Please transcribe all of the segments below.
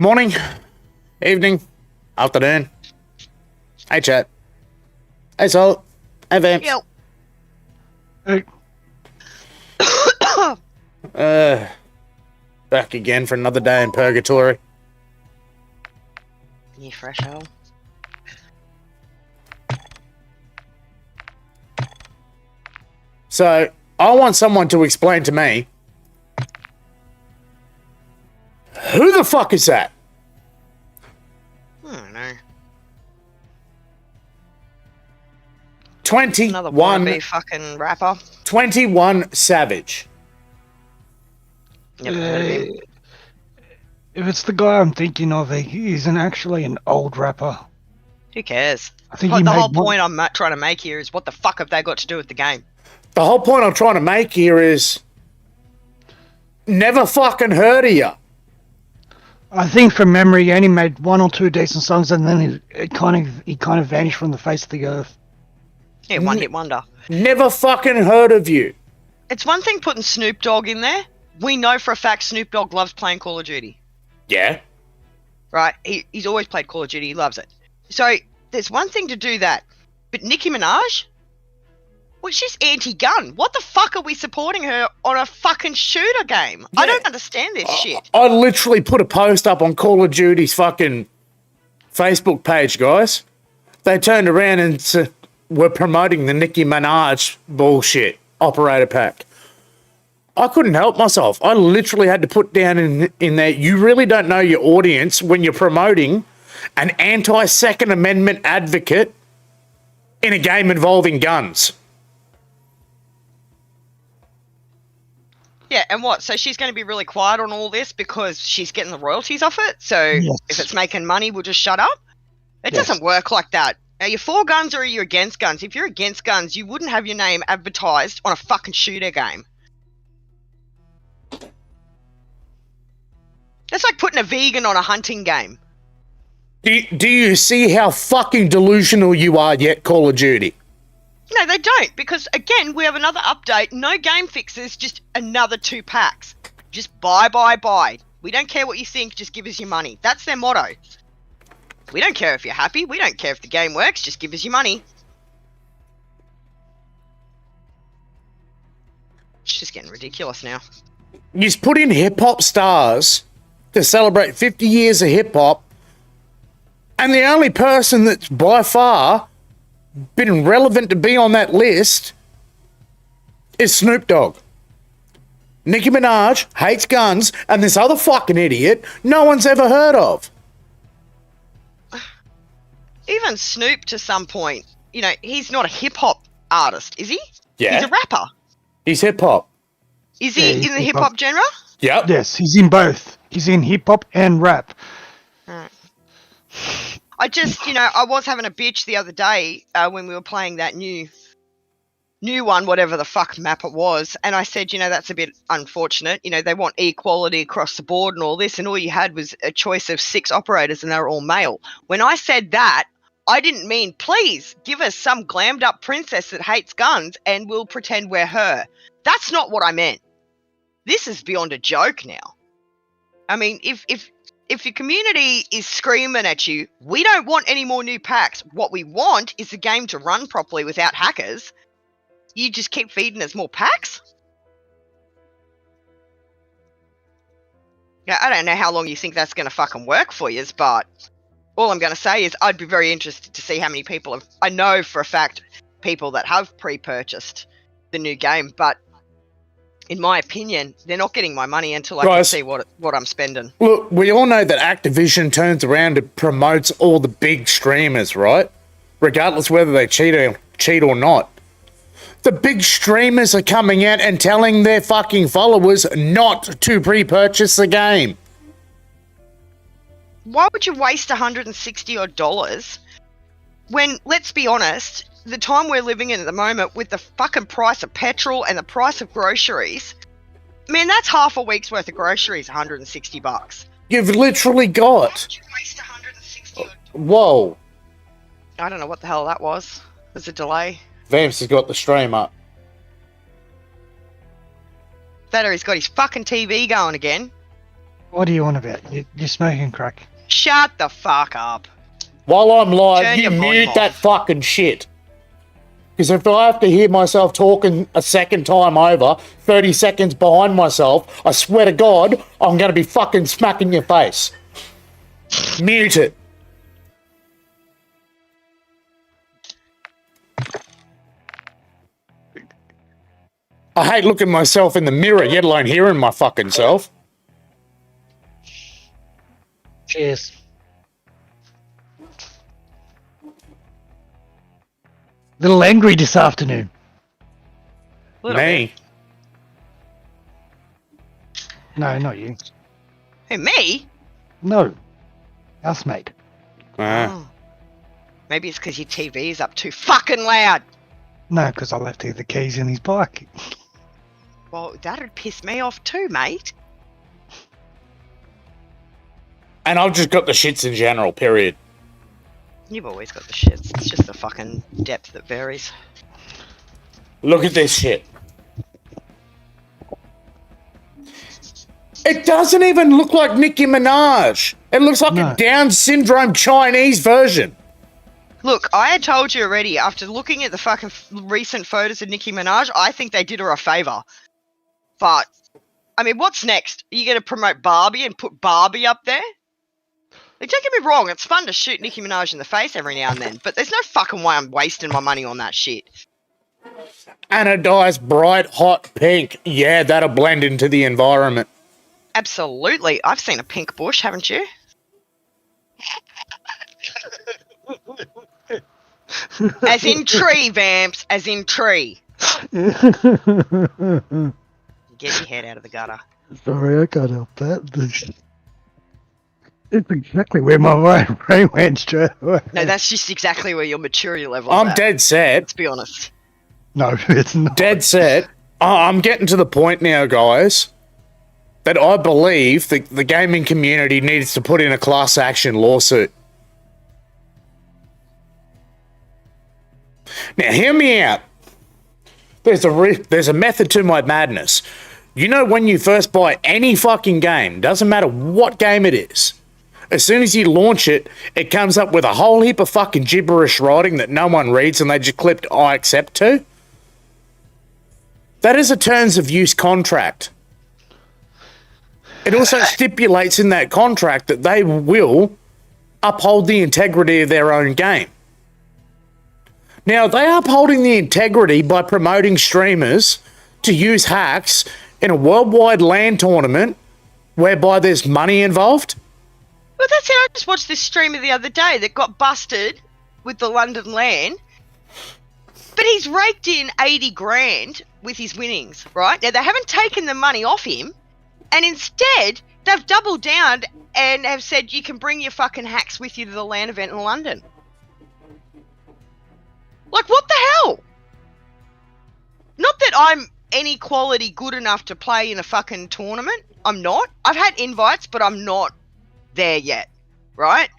Morning, evening, afternoon. Hey, chat. Hey, Sol. Hey, Vamps. Yo. Hey. Back again for another day in purgatory. You fresh hell. So, I want someone to explain to me, who the fuck is that? I don't know. 21. Another wannabe fucking rapper. 21 Savage. Never heard of him. If it's the guy I'm thinking of, he isn't actually an old rapper. Who cares? I think The whole point I'm trying to make here is what the fuck have they got to do with the game? The whole point I'm trying to make here is never fucking heard of you. I think from memory, he only made one or two decent songs, and then he kind of vanished from the face of the earth. Yeah, one hit wonder. Never fucking heard of you. It's one thing putting Snoop Dogg in there. We know for a fact Snoop Dogg loves playing Call of Duty. Yeah. Right? He's always played Call of Duty. He loves it. So there's one thing to do that. But Nicki Minaj? Well, she's anti-gun. What the fuck are we supporting her on a fucking shooter game? Yeah. I don't understand this shit. I literally put a post up on Call of Duty's fucking Facebook page, guys. They turned around and were promoting the Nicki Minaj bullshit operator pack. I couldn't help myself. I literally had to put down in there, you really don't know your audience when you're promoting an anti-Second Amendment advocate in a game involving guns. Yeah, and what? So she's going to be really quiet on all this because she's getting the royalties off it? So Yes. if it's making money, we'll just shut up? It doesn't work like that. Are you for guns or are you against guns? If you're against guns, you wouldn't have your name advertised on a fucking shooter game. That's like putting a vegan on a hunting game. Do you see how fucking delusional you are yet, Call of Duty? No, they don't, because again, we have another update. No game fixes, just another 2 packs. Just buy. We don't care what you think, just give us your money. That's their motto. We don't care if you're happy. We don't care if the game works, just give us your money. It's just getting ridiculous now. You put in hip-hop stars to celebrate 50 years of hip-hop, and the only person that's by far been relevant to be on that list is Snoop Dogg. Nicki Minaj hates guns, and this other fucking idiot no one's ever heard of. Even Snoop, to some point, you know, he's not a hip-hop artist, is he? Yeah. He's a rapper. He's hip-hop. Is he in the hip-hop genre? Yep. Yes, he's in both. He's in hip hop and rap. I just, you know, I was having a bitch the other day when we were playing that new one, whatever the fuck map it was, and I said, you know, that's a bit unfortunate. You know, they want equality across the board and all this, and all you had was a choice of 6 operators and they were all male. When I said that, I didn't mean, please, give us some glammed up princess that hates guns and we'll pretend we're her. That's not what I meant. This is beyond a joke now. I mean, if your community is screaming at you, we don't want any more new packs. What we want is the game to run properly without hackers. You just keep feeding us more packs? Yeah, I don't know how long you think that's going to fucking work for you, but all I'm going to say is I'd be very interested to see how many people have... I know for a fact people that have pre-purchased the new game, but in my opinion, they're not getting my money until I can see what I'm spending. Look, we all know that Activision turns around and promotes all the big streamers, right? Regardless whether they cheat or not. The big streamers are coming out and telling their fucking followers not to pre-purchase the game. Why would you waste $160 odd when, let's be honest, the time we're living in at the moment with the fucking price of petrol and the price of groceries, man, that's half a week's worth of groceries, $160. You've literally got... Why would you waste $160 odd? Whoa. I don't know what the hell that was. There's a delay. Vamps has got the stream up. That or he's got his fucking TV going again. What do you want about? You're smoking crack. Shut the fuck up. While I'm live, Turn you your volume mute off. that fucking shit. Because if I have to hear myself talking a second time over, 30 seconds behind myself, I swear to God, I'm going to be fucking smacking your face. Mute it. I hate looking myself in the mirror, let alone hearing my fucking self. Cheers. Little angry this afternoon. Little bit. Me. No, not you. Who, me? No. Housemate. Oh. Maybe it's because your TV is up too fucking loud. No, because I left the keys in his bike. Well, that'd piss me off too, mate. And I've just got the shits in general, period. You've always got the shits. It's just the fucking depth that varies. Look at this shit. It doesn't even look like Nicki Minaj. It looks like No. a Down syndrome Chinese version. Look, I had told you already, after looking at the fucking recent photos of Nicki Minaj, I think they did her a favour. But, I mean, what's next? Are you going to promote Barbie and put Barbie up there? Like, don't get me wrong, it's fun to shoot Nicki Minaj in the face every now and then, but there's no fucking way I'm wasting my money on that shit. Anodized bright hot pink. Yeah, that'll blend into the environment. Absolutely. I've seen a pink bush, haven't you? As in tree, Vamps. As in tree. Get your head out of the gutter. Sorry, I can't help that. It's exactly where my brain went straight away. No, that's just exactly where your maturity level I'm is at. dead set. Let's be honest. No, it's not. Dead set. I'm getting to the point now, guys, that I believe the gaming community needs to put in a class action lawsuit. Now, hear me out. There's a method to my madness. You know, when you first buy any fucking game, doesn't matter what game it is, as soon as you launch it, it comes up with a whole heap of fucking gibberish writing that no one reads and they just clipped I accept to. That is a terms of use contract. It also stipulates in that contract that they will uphold the integrity of their own game. Now, they're upholding the integrity by promoting streamers to use hacks in a worldwide LAN tournament whereby there's money involved. Well, that's it. I just watched this streamer the other day that got busted with the London LAN. But he's raked in 80 grand with his winnings, right? Now, they haven't taken the money off him. And instead, they've doubled down and have said you can bring your fucking hacks with you to the LAN event in London. Like, what the hell? Not that I'm any quality good enough to play in a fucking tournament. I'm not. I've had invites, but I'm not there yet, right?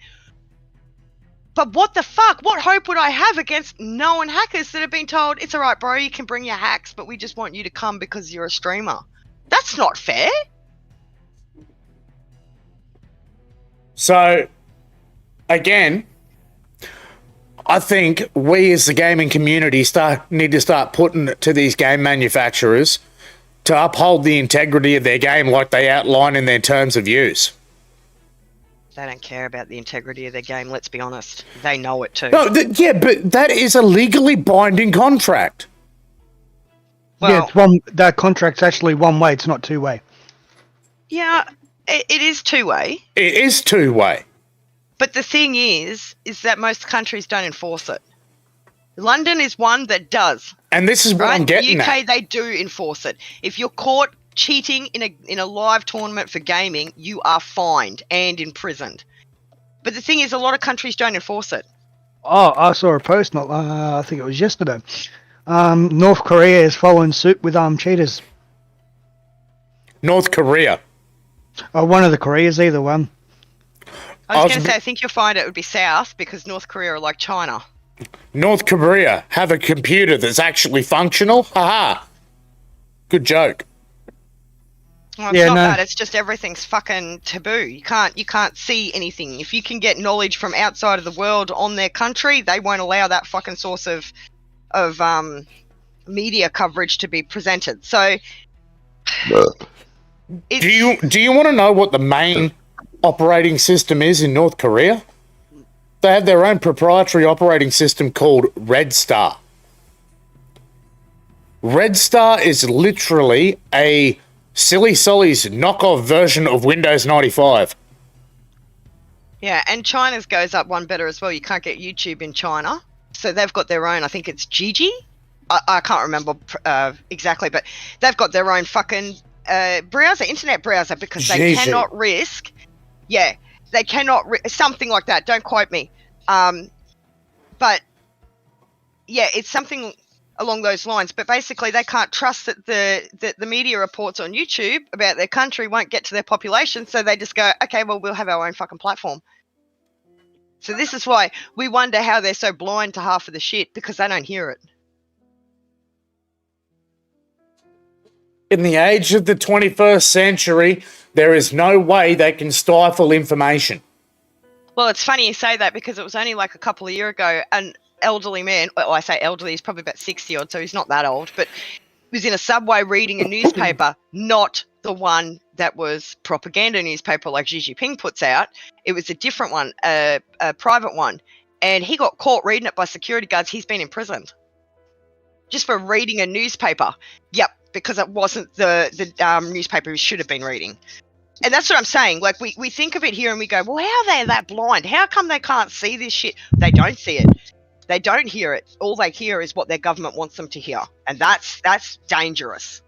But what the fuck? What hope would I have against known hackers that have been told, it's all right, bro, you can bring your hacks, but we just want you to come because you're a streamer? That's not fair. So, again, I think we as the gaming community need to start putting it to these game manufacturers to uphold the integrity of their game like they outline in their terms of use. They don't care about the integrity of their game, let's be honest. They know it too. No, yeah, but that is a legally binding contract. Well, Yeah, it's one. That contract's actually one way. It's not two way. yeah, it is two-way. It is two-way. But the thing is that most countries don't enforce it. London is one that does. And this is what Right? I'm getting UK, at. they do enforce it. If you're caught cheating in a live tournament for gaming, you are fined and imprisoned. But the thing is, a lot of countries don't enforce it. Oh, I saw a post. Not. I think it was yesterday. North Korea is following suit with cheaters. North Korea. One of the Koreas, either one. I was going to say, I think you'll find it would be South because North Korea are like China. North Korea have a computer that's actually functional? Haha. Good joke. Well, it's Yeah, not no. that. It's just everything's fucking taboo. You can't see anything. If you can get knowledge from outside of the world on their country, they won't allow that fucking source of media coverage to be presented. So, Do you want to know what the main operating system is in North Korea? They have their own proprietary operating system called Red Star. Red Star is literally a Silly Solly's knockoff version of Windows 95. Yeah, and China's goes up one better as well. You can't get YouTube in China, so they've got their own. I think it's Gigi. I can't remember exactly, but they've got their own fucking internet browser, because they cannot risk. Yeah, they cannot something like that. Don't quote me, but yeah, it's something along those lines. But basically, they can't trust that the media reports on YouTube about their country won't get to their population, so they just go, okay, well, we'll have our own fucking platform. So this is why we wonder how they're so blind to half of the shit, because they don't hear it. In the age of the 21st century, there is no way they can stifle information. Well, it's funny you say that, because it was only like a couple of years ago, an elderly man, well, I say elderly, he's probably about 60 odd, so he's not that old, but he was in a subway reading a newspaper, not the one that was propaganda newspaper like Xi Jinping puts out. It was a different one, a private one, and he got caught reading it by security guards. He's been imprisoned just for reading a newspaper. Yep, because it wasn't the newspaper he should have been reading. And that's what I'm saying. Like, we think of it here and we go, well, how are they that blind? How come they can't see this shit? They don't see it. They don't hear it. All they hear is what their government wants them to hear. And that's dangerous.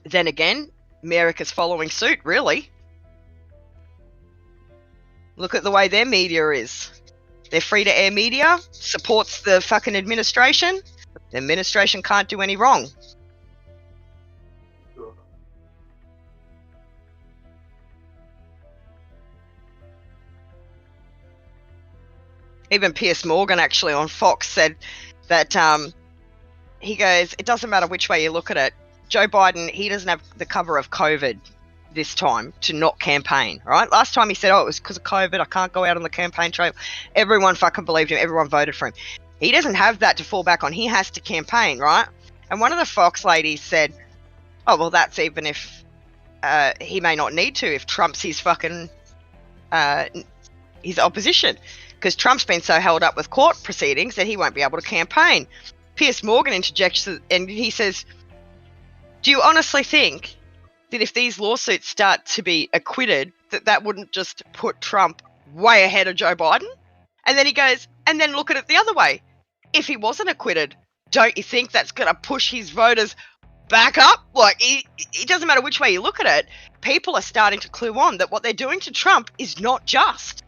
Then again, America's following suit, really. Look at the way their media is. Their free-to-air media supports the fucking administration. The administration can't do any wrong. Even Piers Morgan, actually, on Fox said that he goes, it doesn't matter which way you look at it. Joe Biden, he doesn't have the cover of COVID this time to not campaign, right? Last time he said, oh, it was because of COVID, I can't go out on the campaign trail. Everyone fucking believed him. Everyone voted for him. He doesn't have that to fall back on. He has to campaign, right? And one of the Fox ladies said, oh, well, that's even if he may not need to, if Trump's his fucking his opposition. Because Trump's been so held up with court proceedings that he won't be able to campaign. Piers Morgan interjects and he says, do you honestly think that if these lawsuits start to be acquitted, that wouldn't just put Trump way ahead of Joe Biden? And then he goes, and then look at it the other way. If he wasn't acquitted, don't you think that's going to push his voters back up? Like, it doesn't matter which way you look at it. People are starting to clue on that what they're doing to Trump is not just.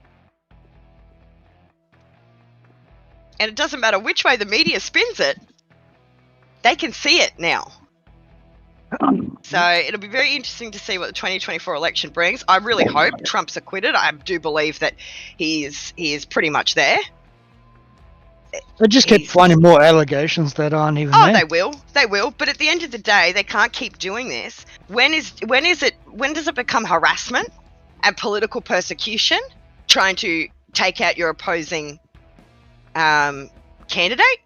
And it doesn't matter which way the media spins it, they can see it now. So it'll be very interesting to see what the 2024 election brings. I really hope Trump's acquitted. I do believe that he is pretty much there. They just keep finding more allegations that aren't even there. They will. But at the end of the day, they can't keep doing this. When does it become harassment and political persecution, trying to take out your opposing candidate?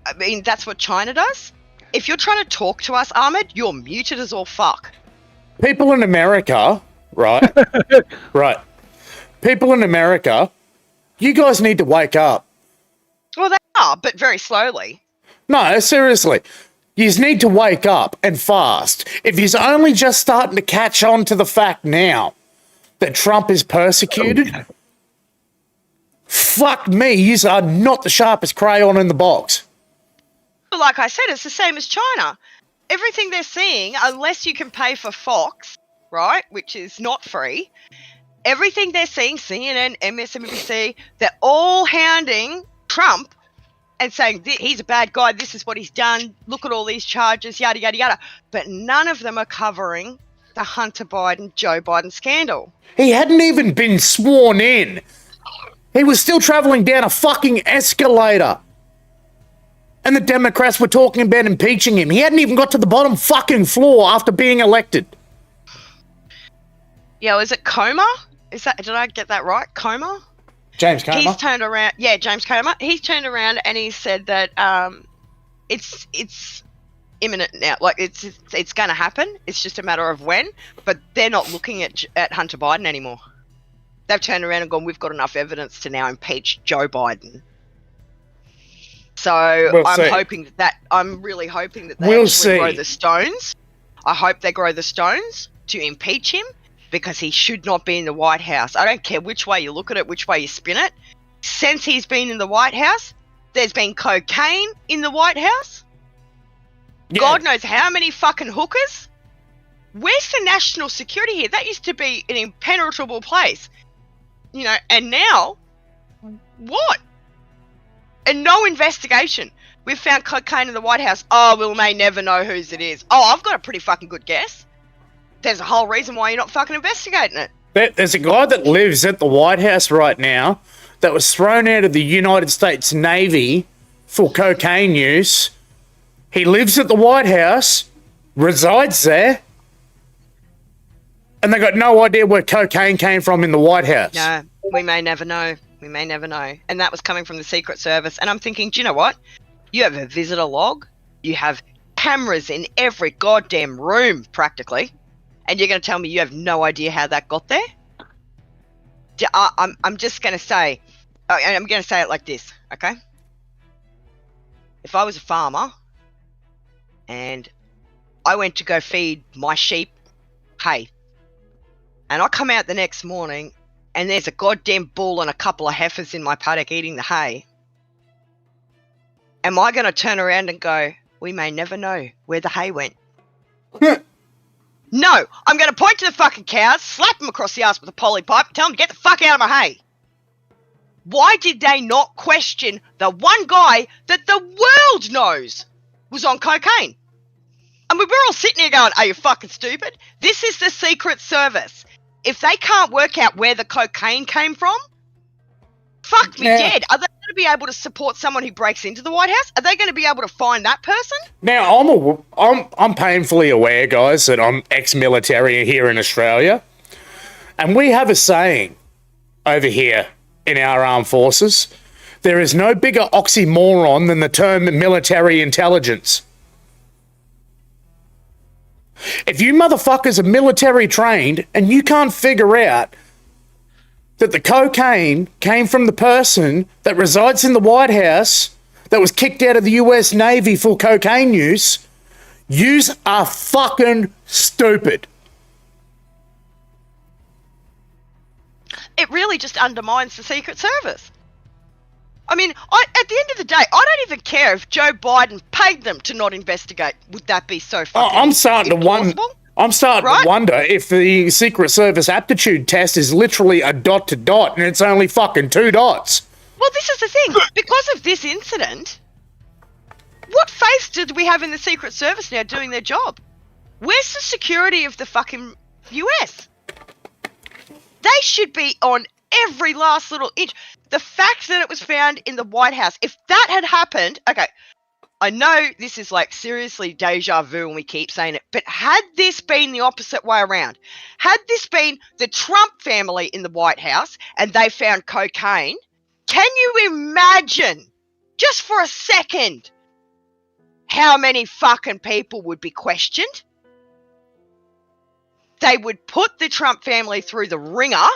I mean, that's what China does. If you're trying to talk to us, Ahmed, you're muted as all fuck. People in America, right? Right. People in America, you guys need to wake up. Well, they are, but very slowly. No, seriously. You need to wake up and fast. If you're only just starting to catch on to the fact now that Trump is persecuted, fuck me, you are not the sharpest crayon in the box. But like I said, it's the same as China. Everything they're seeing, unless you can pay for Fox, right, which is not free, everything they're seeing, CNN, MSNBC, they're all hounding Trump and saying, he's a bad guy, this is what he's done, look at all these charges, yada, yada, yada. But none of them are covering the Hunter Biden, Joe Biden scandal. He hadn't even been sworn in. He was still traveling down a fucking escalator. And the Democrats were talking about impeaching him. He hadn't even got to the bottom fucking floor after being elected. Yeah, is it Comer? Did I get that right? Comer? James Comer. He's turned around. Yeah, James Comer. He's turned around and he said that it's imminent now. Like it's going to happen. It's just a matter of when. But they're not looking at Hunter Biden anymore. They've turned around and gone, we've got enough evidence to now impeach Joe Biden. So I'm really hoping that they actually grow the stones. I hope they grow the stones to impeach him because he should not be in the White House. I don't care which way you look at it, which way you spin it. Since he's been in the White House, there's been cocaine in the White House. Yeah. God knows how many fucking hookers. Where's the national security here? That used to be an impenetrable place. You know, and now, what? And no investigation. We've found cocaine in the White House. Oh, we may never know whose it is. Oh, I've got a pretty fucking good guess. There's a whole reason why you're not fucking investigating it. There's a guy that lives at the White House right now that was thrown out of the United States Navy for cocaine use. He lives at the White House, resides there, and they got no idea where cocaine came from in the White House. No, we may never know. We may never know. And that was coming from the Secret Service. And I'm thinking, do you know what? You have a visitor log. You have cameras in every goddamn room, practically. And you're going to tell me you have no idea how that got there? I'm just going to say, I'm going to say it like this, okay? If I was a farmer and I went to go feed my sheep hay, and I come out the next morning and there's a goddamn bull and a couple of heifers in my paddock eating the hay, am I going to turn around and go, we may never know where the hay went? No, I'm going to point to the fucking cows, slap them across the ass with a poly pipe, and tell them to get the fuck out of my hay. Why did they not question the one guy that the world knows was on cocaine? I mean, we're all sitting here going, are you fucking stupid? This is the Secret Service. If they can't work out where the cocaine came from, fuck me dead. Are they going to be able to support someone who breaks into the White House? Are they going to be able to find that person? Now, I'm painfully aware, guys, that I'm ex-military here in Australia. And we have a saying over here in our armed forces. There is no bigger oxymoron than the term military intelligence. If you motherfuckers are military trained and you can't figure out that the cocaine came from the person that resides in the White House that was kicked out of the US Navy for cocaine use, yous are fucking stupid. It really just undermines the Secret Service. I mean, at the end of the day, I don't even care if Joe Biden paid them to not investigate. Would that be so fucking I'm starting to wonder if the Secret Service aptitude test is literally a dot to dot and it's only fucking 2 dots. Well, this is the thing. Because of this incident, what faith did we have in the Secret Service now doing their job? Where's the security of the fucking US? They should be on every last little inch. The fact that it was found in the White House, if that had happened, okay, I know this is like seriously deja vu and we keep saying it, but had this been the opposite way around, had this been the Trump family in the White House and they found cocaine, can you imagine, just for a second, how many fucking people would be questioned? They would put the Trump family through the ringer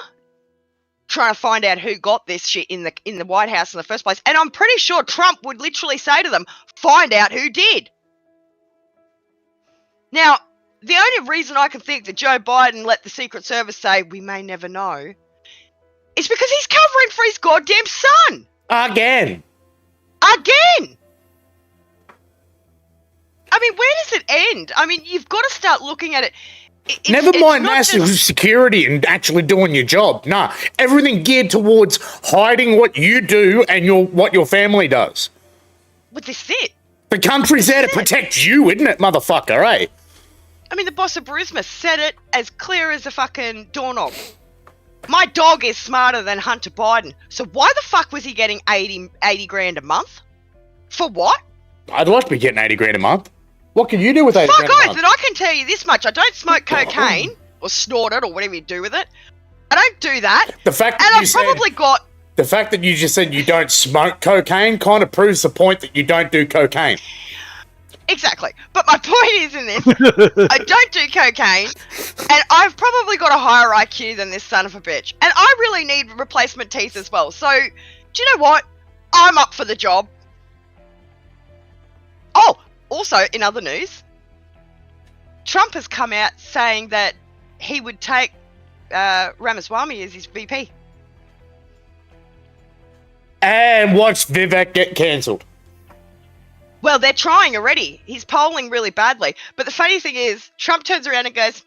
trying to find out who got this shit in the White House in the first place. And I'm pretty sure Trump would literally say to them, find out who did. Now, the only reason I can think that Joe Biden let the Secret Service say, we may never know, is because he's covering for his goddamn son. Again. I mean, where does it end? I mean, you've got to start looking at it. Never mind national security and actually doing your job. Nah, everything geared towards hiding what you do and what your family does. But this is it. The country's there to protect you, isn't it, motherfucker, eh? I mean, the boss of Burisma said it as clear as a fucking doorknob. My dog is smarter than Hunter Biden. So why the fuck was he getting 80 grand a month? For what? I'd like to be getting 80 grand a month. What can you do with 80 Fuck grand a off, month? but I can tell you this much. I don't smoke cocaine or snort it or whatever you do with it. I don't do that. The fact And that I've probably got... the fact that you just said you don't smoke cocaine kind of proves the point that you don't do cocaine. Exactly. But my point is in this, I don't do cocaine, and I've probably got a higher IQ than this son of a bitch. And I really need replacement teeth as well. So, do you know what? I'm up for the job. Oh, also, in other news, Trump has come out saying that he would take Ramaswamy as his VP. And watch Vivek get cancelled. Well, they're trying already. He's polling really badly. But the funny thing is, Trump turns around and goes,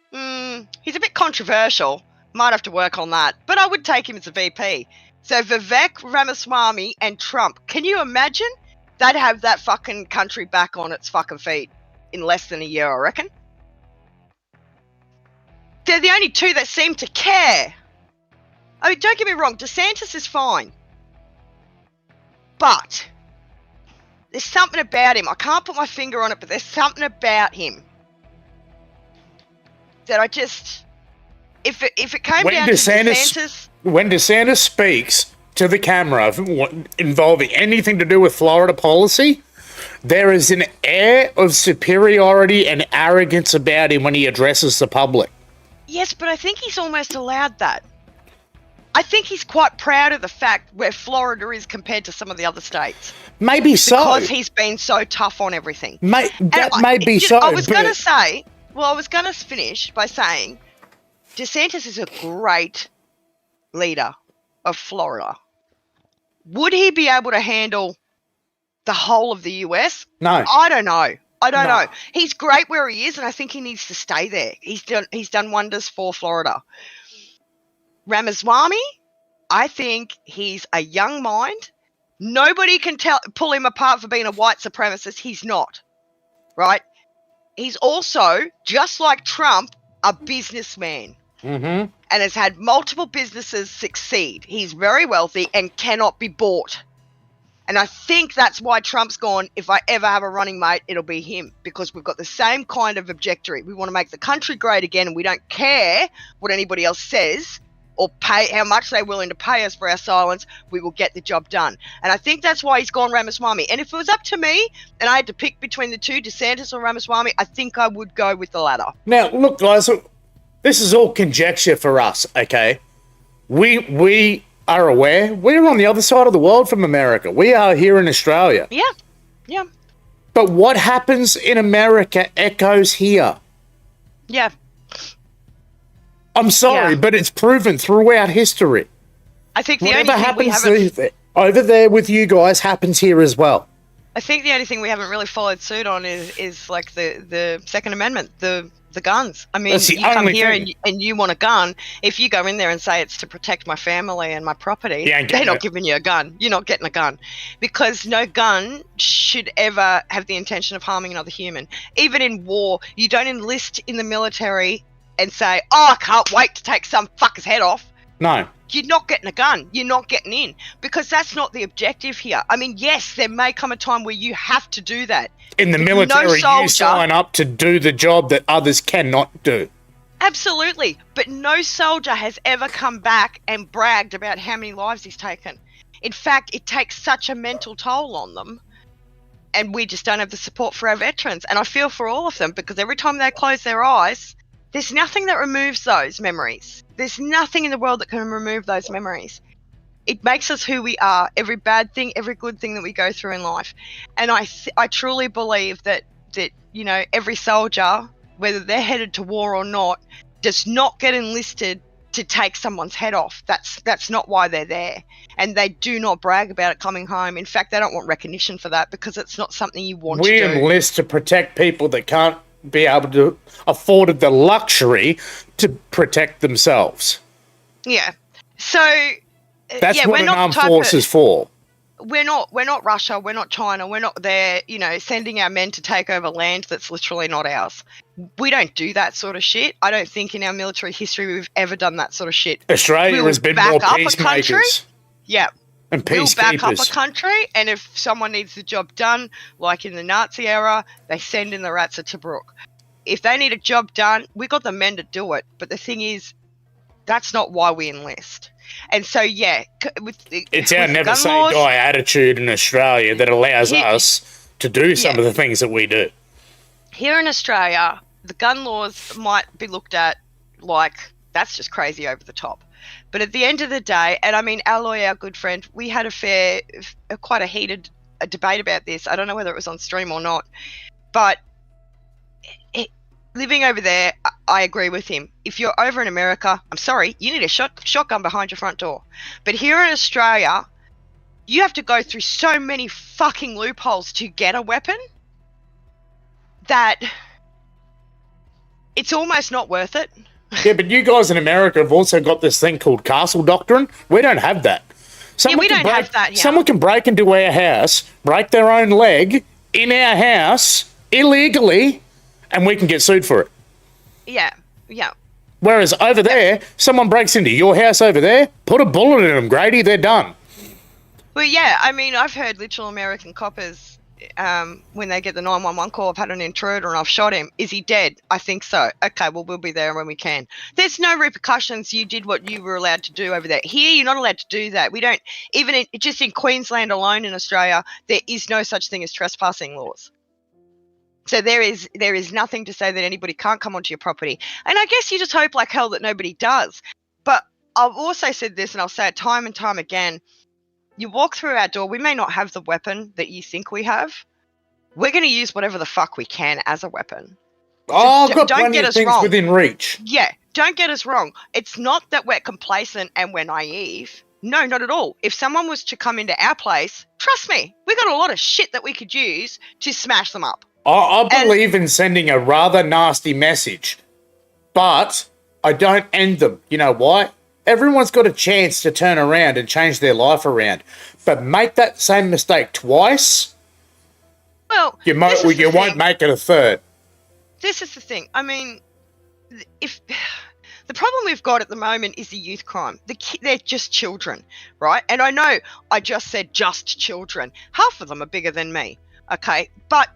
he's a bit controversial. Might have to work on that. But I would take him as a VP. So Vivek Ramaswamy and Trump. Can you imagine? They'd have that fucking country back on its fucking feet in less than a year, I reckon. They're the only two that seem to care. I mean, don't get me wrong. DeSantis is fine. But... there's something about him. I can't put my finger on it, but there's something about him that I just... If it came down to DeSantis... When DeSantis speaks to the camera involving anything to do with Florida policy, there is an air of superiority and arrogance about him when he addresses the public. Yes, but I think he's almost allowed that. I think he's quite proud of the fact where Florida is compared to some of the other states. Maybe so. Because he's been so tough on everything. May be so. I was going to say, I was going to finish by saying DeSantis is a great leader of Florida. Would he be able to handle the whole of the US? No. I don't know. I don't know. He's great where he is, and I think he needs to stay there. He's done wonders for Florida. Ramaswamy, I think he's a young mind. Nobody can pull him apart for being a white supremacist. He's not, right? He's also, just like Trump, a businessman. Mm-hmm. And has had multiple businesses succeed. He's very wealthy and cannot be bought. And I think that's why Trump's gone, if I ever have a running mate, it'll be him. Because we've got the same kind of objectory. We want to make the country great again, and we don't care what anybody else says or pay how much they're willing to pay us for our silence. We will get the job done. And I think that's why he's gone Ramaswamy. And if it was up to me and I had to pick between the two, DeSantis or Ramaswamy, I think I would go with the latter. Now, look, guys, this is all conjecture for us, okay? We are aware. We're on the other side of the world from America. We are here in Australia. Yeah. But what happens in America echoes here. Yeah. I'm sorry, but it's proven throughout history. I think the Whatever only thing we happens haven't... over there with you guys happens here as well. I think the only thing we haven't really followed suit on is like the Second Amendment, the guns. I mean, you come here and you want a gun. If you go in there and say it's to protect my family and my property, they're not giving you a gun. You're not getting a gun. Because no gun should ever have the intention of harming another human. Even in war, you don't enlist in the military and say, oh, I can't wait to take some fucker's head off. No. You're not getting a gun. You're not getting in. Because that's not the objective here. I mean, yes, there may come a time where you have to do that. In the military, you sign up to do the job that others cannot do. Absolutely. But no soldier has ever come back and bragged about how many lives he's taken. In fact, it takes such a mental toll on them. And we just don't have the support for our veterans. And I feel for all of them because every time they close their eyes, there's nothing that removes those memories. There's nothing in the world that can remove those memories. It makes us who we are, every bad thing, every good thing that we go through in life. And I truly believe that you know, every soldier, whether they're headed to war or not, does not get enlisted to take someone's head off. That's not why they're there. And they do not brag about it coming home. In fact, they don't want recognition for that because it's not something you want to do. We enlist to protect people that can't be able to afford the luxury to protect themselves. Yeah. So that's what an armed force is for. We're not Russia, we're not China, we're not there, you know, sending our men to take over land that's literally not ours. We don't do that sort of shit. I don't think in our military history we've ever done that sort of shit. Australia has been more peacemakers. Yeah. And we'll back up a peacekeepers. country, and if someone needs the job done, like in the Nazi era, they send in the rats of Tobruk. If they need a job done, we got the men to do it. But the thing is, that's not why we enlist. And so, yeah, It's our with the never gun say laws, die attitude in Australia that allows Here- us to do some Yeah. of the things that we do. here in Australia, the gun laws might be looked at like that's just crazy over the top. But at the end of the day, and I mean, our lawyer, our good friend, we had quite a heated debate about this. I don't know whether it was on stream or not, but living over there, I agree with him. If you're over in America, I'm sorry, you need a shotgun behind your front door. But here in Australia, you have to go through so many fucking loopholes to get a weapon that it's almost not worth it. Yeah, but you guys in America have also got this thing called castle doctrine. We don't have that. We don't have that here. Someone can break into our house, break their own leg in our house illegally, and we can get sued for it. Yeah. Whereas over there, someone breaks into your house over there, put a bullet in them, Grady, they're done. Well, yeah, I mean, I've heard literal American coppers, when they get the 911 call, I've had an intruder and I've shot him. Is he dead? I think so. Okay, well, we'll be there when we can. There's no repercussions. You did what you were allowed to do over there. Here, you're not allowed to do that. We don't, even just in Queensland alone in Australia, there is no such thing as trespassing laws. So there is nothing to say that anybody can't come onto your property. And I guess you just hope like hell that nobody does. But I've also said this, and I'll say it time and time again, you walk through our door, we may not have the weapon that you think we have. We're going to use whatever the fuck we can as a weapon. Oh, I've got don't plenty get of us things wrong. within reach. Yeah, don't get us wrong. It's not that we're complacent and we're naive. No, not at all. If someone was to come into our place, trust me, we got a lot of shit that we could use to smash them up. I believe in sending a rather nasty message, but I don't end them. You know why? Everyone's got a chance to turn around and change their life around. But make that same mistake twice, Well, you won't make it a third. This is the thing. I mean, if the problem we've got at the moment is the youth crime. They're just children, right? And I know I just said just children. Half of them are bigger than me, okay? But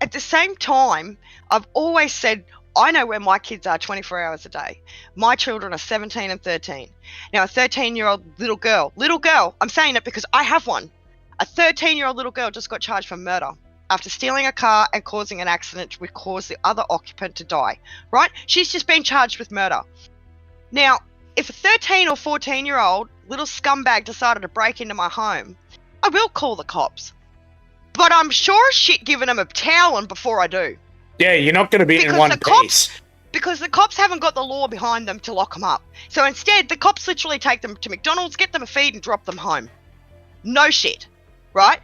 at the same time, I've always said, I know where my kids are 24 hours a day. My children are 17 and 13. Now, a 13-year-old little girl, I'm saying it because I have one. A 13-year-old little girl just got charged for murder after stealing a car and causing an accident which caused the other occupant to die, right? She's just been charged with murder. Now, if a 13 or 14-year-old little scumbag decided to break into my home, I will call the cops. But I'm sure as shit giving them a toweling before I do. Yeah, you're not going to be in one piece. Because the cops haven't got the law behind them to lock them up. So instead, the cops literally take them to McDonald's, get them a feed, and drop them home. No shit, right?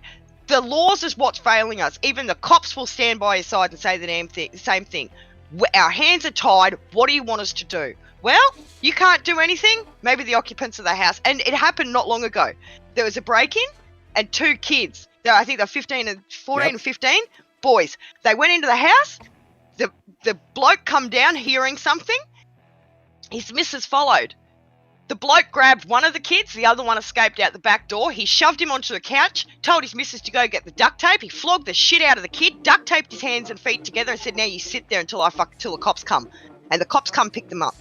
The laws is what's failing us. Even the cops will stand by your side and say the same thing. Our hands are tied. What do you want us to do? Well, you can't do anything. Maybe the occupants of the house. And it happened not long ago. There was a break-in and two kids. I think they're 14 and 15. Boys, they went into the house. The bloke come down hearing something. His missus followed. The bloke grabbed one of the kids. The other one escaped out the back door. He shoved him onto the couch, told his missus to go get the duct tape. He flogged the shit out of the kid, duct taped his hands and feet together and said, now you sit there until the cops come. And the cops come pick them up.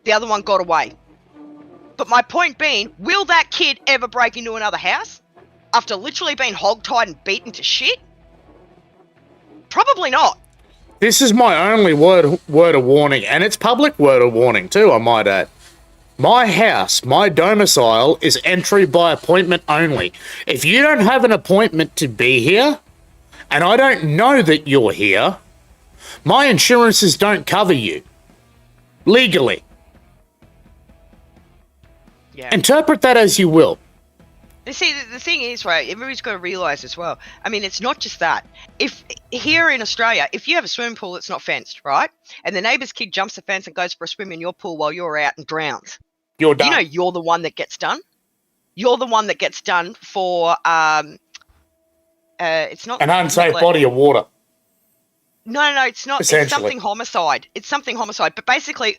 The other one got away. But my point being, will that kid ever break into another house after literally being hogtied and beaten to shit? Probably not. This is my only word of warning, and it's public word of warning too, I might add. My house, my domicile, is entry by appointment only. If you don't have an appointment to be here, and I don't know that you're here, my insurances don't cover you. Legally. Yeah. Interpret that as you will. You see, the thing is, right, everybody's got to realise as well. I mean, it's not just that. If here in Australia, if you have a swimming pool that's not fenced, right, and the neighbour's kid jumps the fence and goes for a swim in your pool while you're out and drowns, You're done. you know you're the one that gets done. You're the one that gets done for, it's not... An unsafe body of water. No, it's not. It's something homicide. It's something homicide. But basically,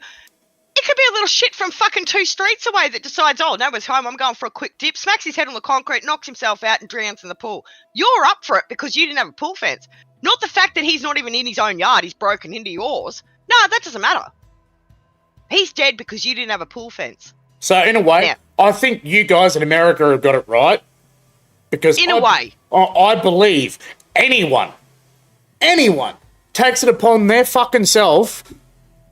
it could be a little shit from fucking 2 streets away that decides, oh, no one's home, I'm going for a quick dip, smacks his head on the concrete, knocks himself out and drowns in the pool. You're up for it because you didn't have a pool fence. Not the fact that he's not even in his own yard, he's broken into yours. No, that doesn't matter. He's dead because you didn't have a pool fence. So, in a way, Yeah. I think you guys in America have got it right. Because In a way. I believe anyone takes it upon their fucking self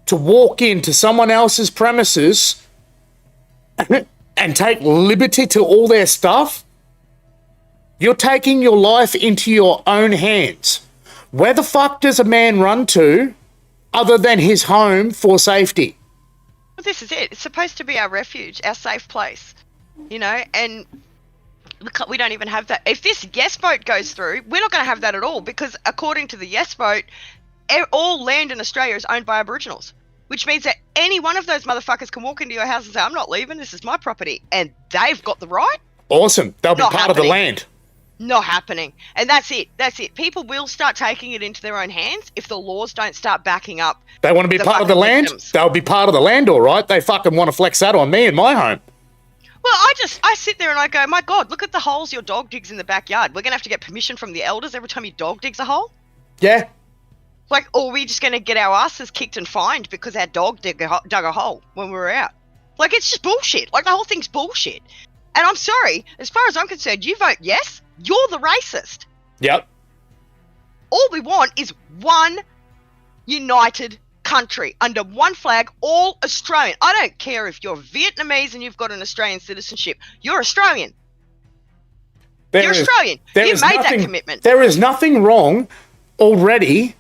to walk into someone else's premises and take liberty to all their stuff, you're taking your life into your own hands. Where the fuck does a man run to other than his home for safety? Well, this is it. It's supposed to be our refuge, our safe place, you know, and we don't even have that. If this yes vote goes through, we're not going to have that at all because according to the yes vote, all land in Australia is owned by Aboriginals, which means that any one of those motherfuckers can walk into your house and say, I'm not leaving, this is my property, and they've got the right. Awesome. They'll be Not part of the happening. land. Not happening. And that's it. People will start taking it into their own hands if the laws don't start backing up. They want to be The part of the fucking land? victims. They'll be part of the land, all right. They fucking want to flex that on me and my home. Well, I sit there and I go, my God, look at the holes your dog digs in the backyard. We're going to have to get permission from the elders every time your dog digs a hole? Yeah. Like, or are we just going to get our asses kicked and fined because our dog dug a hole when we were out? Like, it's just bullshit. Like, the whole thing's bullshit. And I'm sorry, as far as I'm concerned, you vote yes, you're the racist. Yep. All we want is one united country under one flag, all Australian. I don't care if you're Vietnamese and you've got an Australian citizenship. You're Australian. You're Australian. You made that commitment. There is nothing wrong already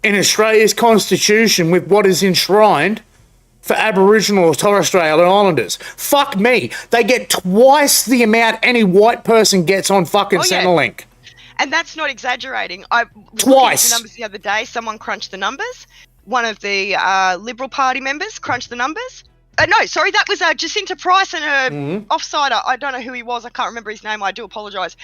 in Australia's constitution with what is enshrined for Aboriginal or Torres Strait Islanders. Fuck me. They get twice the amount any white person gets on fucking Oh, yeah. Centrelink. And that's not exaggerating. I was Twice. looking at the numbers the other day. Someone crunched the numbers. One of the Liberal Party members crunched the numbers. No, sorry, that was Jacinta Price and her offsider. I don't know who he was. I can't remember his name. I do apologise.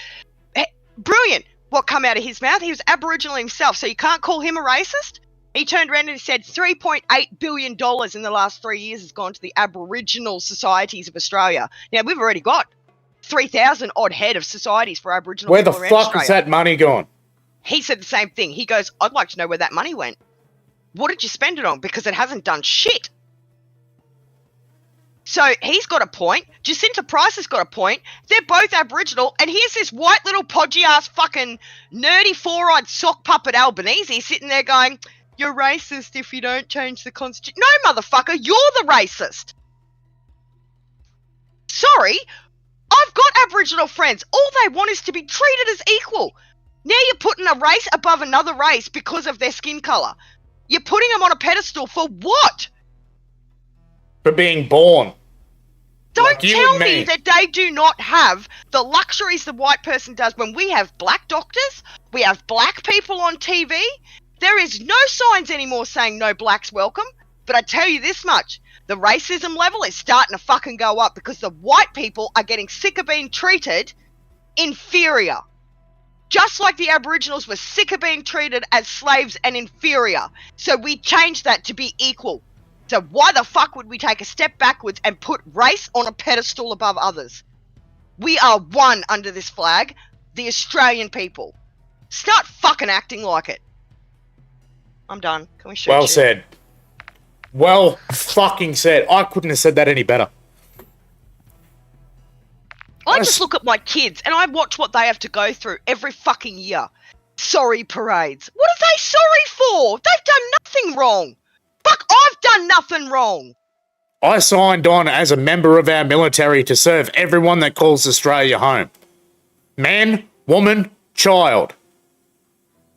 Brilliant. What come out of his mouth? He was Aboriginal himself, so you can't call him a racist? He turned around and he said $3.8 billion in the last 3 years has gone to the Aboriginal societies of Australia. Now, we've already got 3,000 odd head of societies for Aboriginal Where the people around fuck Australia. is that money gone? He said the same thing. He goes, I'd like to know where that money went. What did you spend it on? Because it hasn't done shit. So he's got a point. Jacinta Price has got a point. They're both Aboriginal. And here's this white little podgy-ass fucking nerdy four-eyed sock puppet Albanese sitting there going, you're racist if you don't change the constitution. No, motherfucker, you're the racist. Sorry, I've got Aboriginal friends. All they want is to be treated as equal. Now you're putting a race above another race because of their skin colour. You're putting them on a pedestal for what? For being born. Don't Like you tell and me. me that they do not have the luxuries the white person does when we have black doctors, we have black people on TV. There is no signs anymore saying no blacks welcome. But I tell you this much, the racism level is starting to fucking go up because the white people are getting sick of being treated inferior. Just like the Aboriginals were sick of being treated as slaves and inferior. So we changed that to be equal. So why the fuck would we take a step backwards and put race on a pedestal above others? We are one under this flag, the Australian people. Start fucking acting like it. I'm done. Can we shoot Well you? said. Well fucking said. I couldn't have said that any better. I just look at my kids and I watch what they have to go through every fucking year. Sorry parades. What are they sorry for? They've done nothing wrong. Fuck, I've done nothing wrong. I signed on as a member of our military to serve everyone that calls Australia home. Man, woman, child.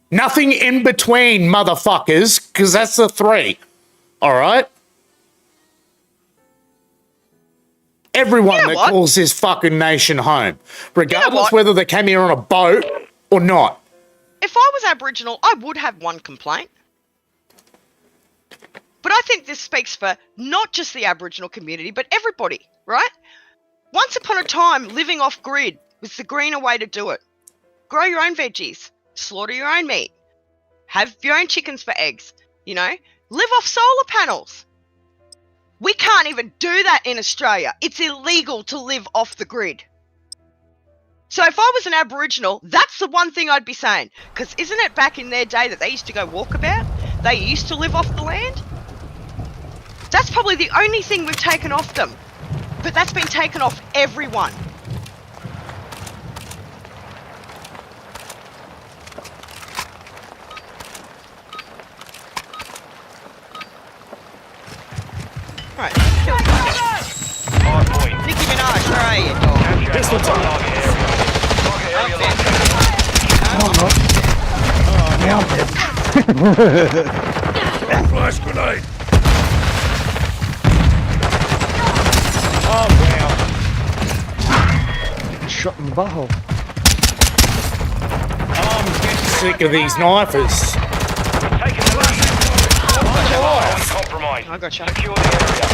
Nothing in between, motherfuckers, because that's the three. All right? Everyone You know that what? calls this fucking nation home, regardless what? whether they came here on a boat or not. If I was Aboriginal, I would have one complaint. But I think this speaks for not just the Aboriginal community, but everybody, right? Once upon a time, living off grid was the greener way to do it. Grow your own veggies, slaughter your own meat, have your own chickens for eggs, you know? Live off solar panels. We can't even do that in Australia. It's illegal to live off the grid. So if I was an Aboriginal, that's the one thing I'd be saying. Because isn't it back in their day that they used to go walkabout? They used to live off the land? That's probably the only thing we've taken off them. But that's been taken off everyone. Right, kill Hard point. Nicki Minaj, where are you, dog? Capture This one's target area. Target area located. Now I'm dead. Flash grenade. Oh, wow. Shot in the butthole. I'm getting sick of these knifers. Taking the lead. Compromised. I gotcha. Secure the area.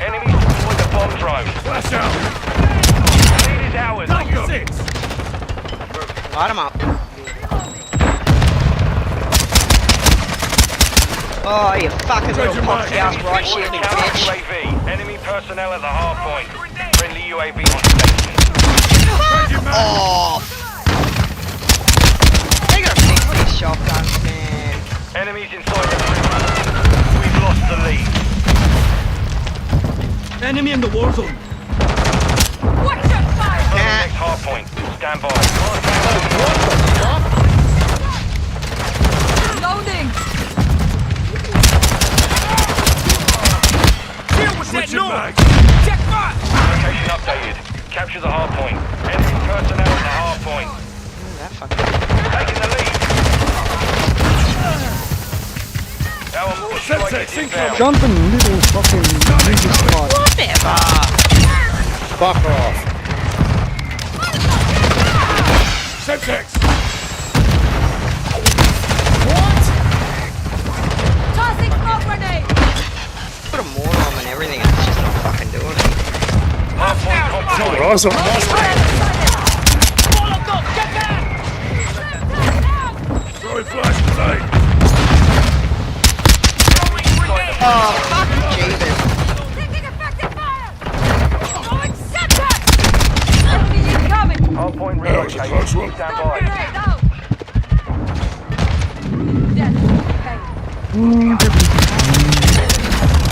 Enemies deploy the bomb drone. Flash out. Lead is ours. Target 6. Light them up. Oh, you fucking little poxy ass right shielding Counter bitch. UAV. Enemy personnel at the hard point. Friendly UAV on station. Oh. They got a big one of these shotguns, man. Enemies inside the perimeter. We've lost the lead. Enemy in the war zone. Next hard point. Stand by. Loading. Location updated. Capture the hard point. Enemy personnel at the hard point. That fucking... Taking the lead. Our strike is inbound. Jumping little fucking ninja spot. Whatever. Fuck off. Semtex. Tossing smoke grenade. Put a mortar on and everything and it's just not fucking doing it. Hard point compromised. Awesome. Throwing flash grenade. Oh, fucking Jesus. Taking effective fire. Going center. Enemy incoming. Hard point relocated. Stand by. Grenade out. Dead. Okay.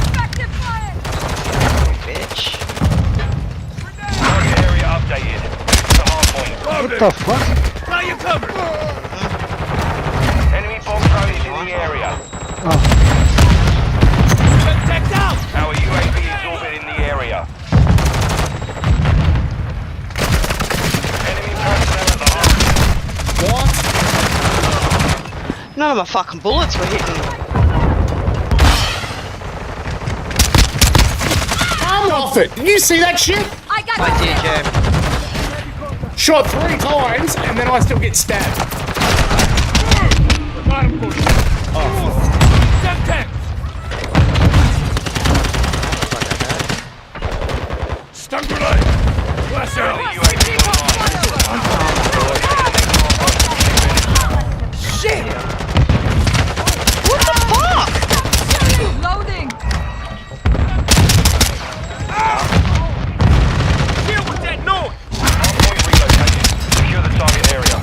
Effective fire. Bitch. Target area updated. The hard point. What the fuck? Now you covered. Enemy bomb drone is in the area. Oh. Our UAV is orbiting the area. Enemy personnel at the hard. None of my fucking bullets were hitting. I'm off it. Did you see that shit? I got I you. did, yeah. Shot 3 times and then I still get stabbed. Stun grenade! Flash out! UAV online. Shit. What the fuck? Loading. Deal with that noise! Hardpoint relocated. Secure the target area.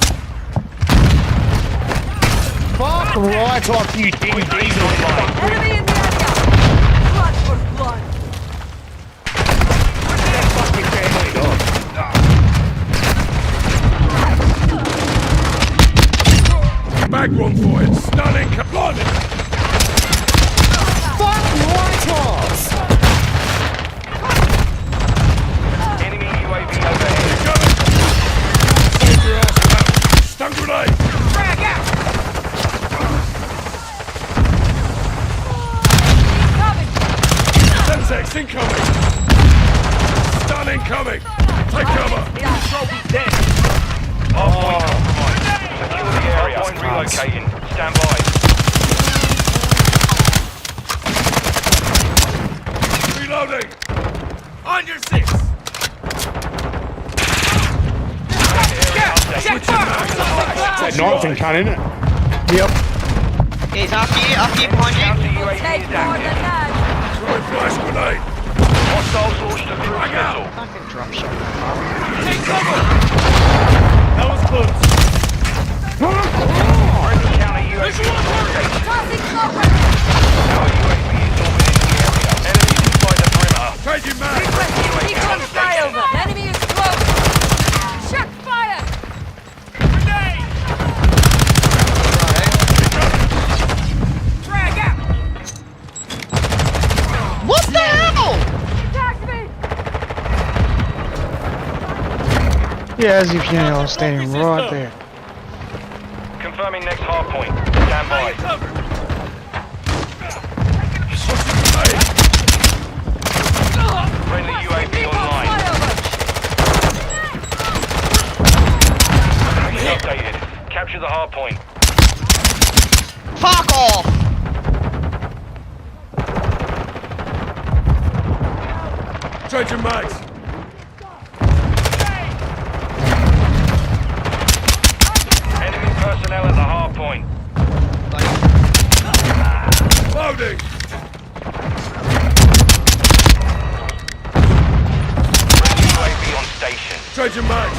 Fuck right off, you ding diesel. Online. Enemy in the area. Blood for blood. Fucking family dog. Back one for it. Stunning. Blimey! Fuck right off. Enemy UAV overhead. Save your ass out. Stun grenade! Frag out. Incoming. Semtex incoming! Stun incoming! Take cover! Hardpoint compromised. Secure the area. Hardpoint relocating. Stand by. Reloading! On your 6! That knife thing cut in it. Yep. He's after you, behind you. Counter We'll UAV take is more than active. that. Flash grenade! Hostiles launched a cruise missile. Fucking drop shot. Take cover! That was close. Friendly counter UAV is on station. Tossing smoke grenade. Our UAV is orbiting the area. Enemies inside the perimeter. Changing mag! Requesting recon flyover. Enemy is close. Shot fire. Grenade! Drag out. What the hell? Attack me. Yeah, as if you know I was standing right there. Confirming next hard point. Stand by. Covered! Friendly UAV Recon online. flyover. Location updated. Capture the hard point. Fuck off! Changing mags! Enemy personnel at the hard point. Loading! Friendly UAV on station. Changing mags!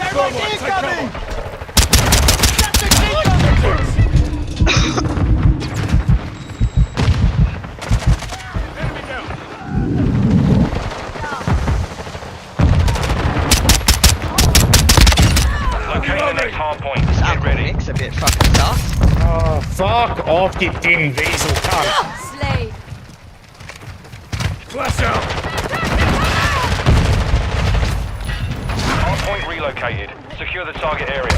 Incoming. Take cover! Enemy down! Locate the next hard point. This Get Uncle ready. Nick's a bit fucking sus. Oh, fuck off, you Din Diesel cunt. Slay. Flash out! Hard point relocated. Secure the target area.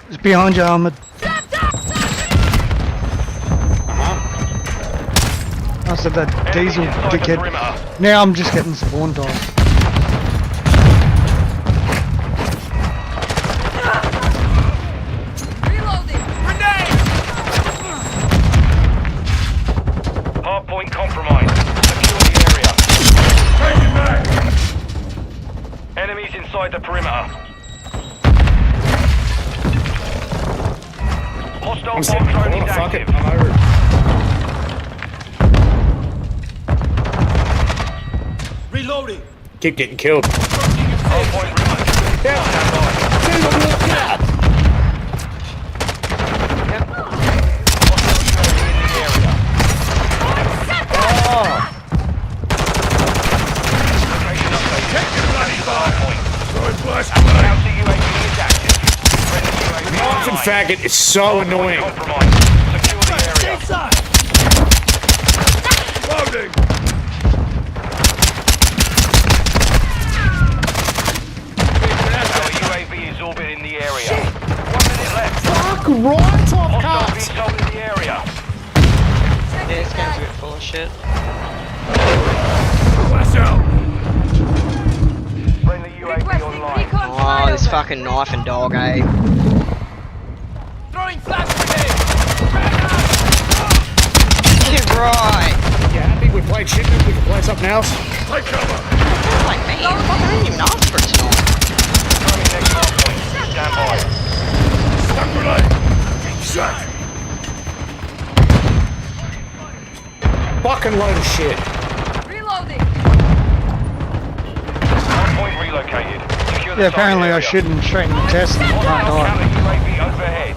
It's behind you, Armoured. I said that Enemy diesel inside the dickhead. perimeter. Now I'm just getting spawn dive. Reloading. Hard point compromised. Secure the Changing mag! area. Enemies inside the perimeter. Hostile I'm bomb sitting. drone Oh, is fuck it. active. I'm over it. Reloading! Keep getting killed. Hard point relocated. Stand Throwing flash grenade! Fucking faggot is so annoying. Secure the area. Loading! Our UAV is orbiting the area. 1 minute left. Fuck right off, Hostile cunt. VTOL in the area. Yeah, this game's a bit full of shit. Flash out! Friendly UAV Requesting online. recon Oh, flyover. this fucking knife and dog, eh? Throwing flash grenade. Get right! You happy we played shit and we can play something else? Take cover! Like, man, I didn't even ask for it tonight. Coming next hard point. Stand by. Stun grenade! Shot! Fucking load of shit. Reloading. Hard point relocated. Secure the Yeah, apparently I target area. shouldn't straighten the test and can't Hostile die. counter UAV overhead.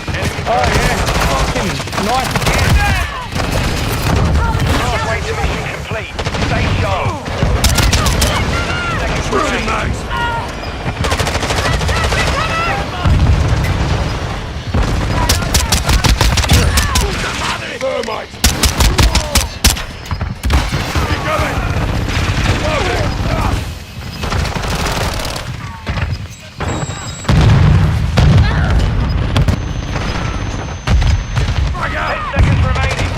Enemy Oh yeah. Fucking knife again. halfway to mission complete. Stay sharp. Second Switching grenade. mags! Thermite! Incoming! Loading! Frag 10 out! seconds remaining.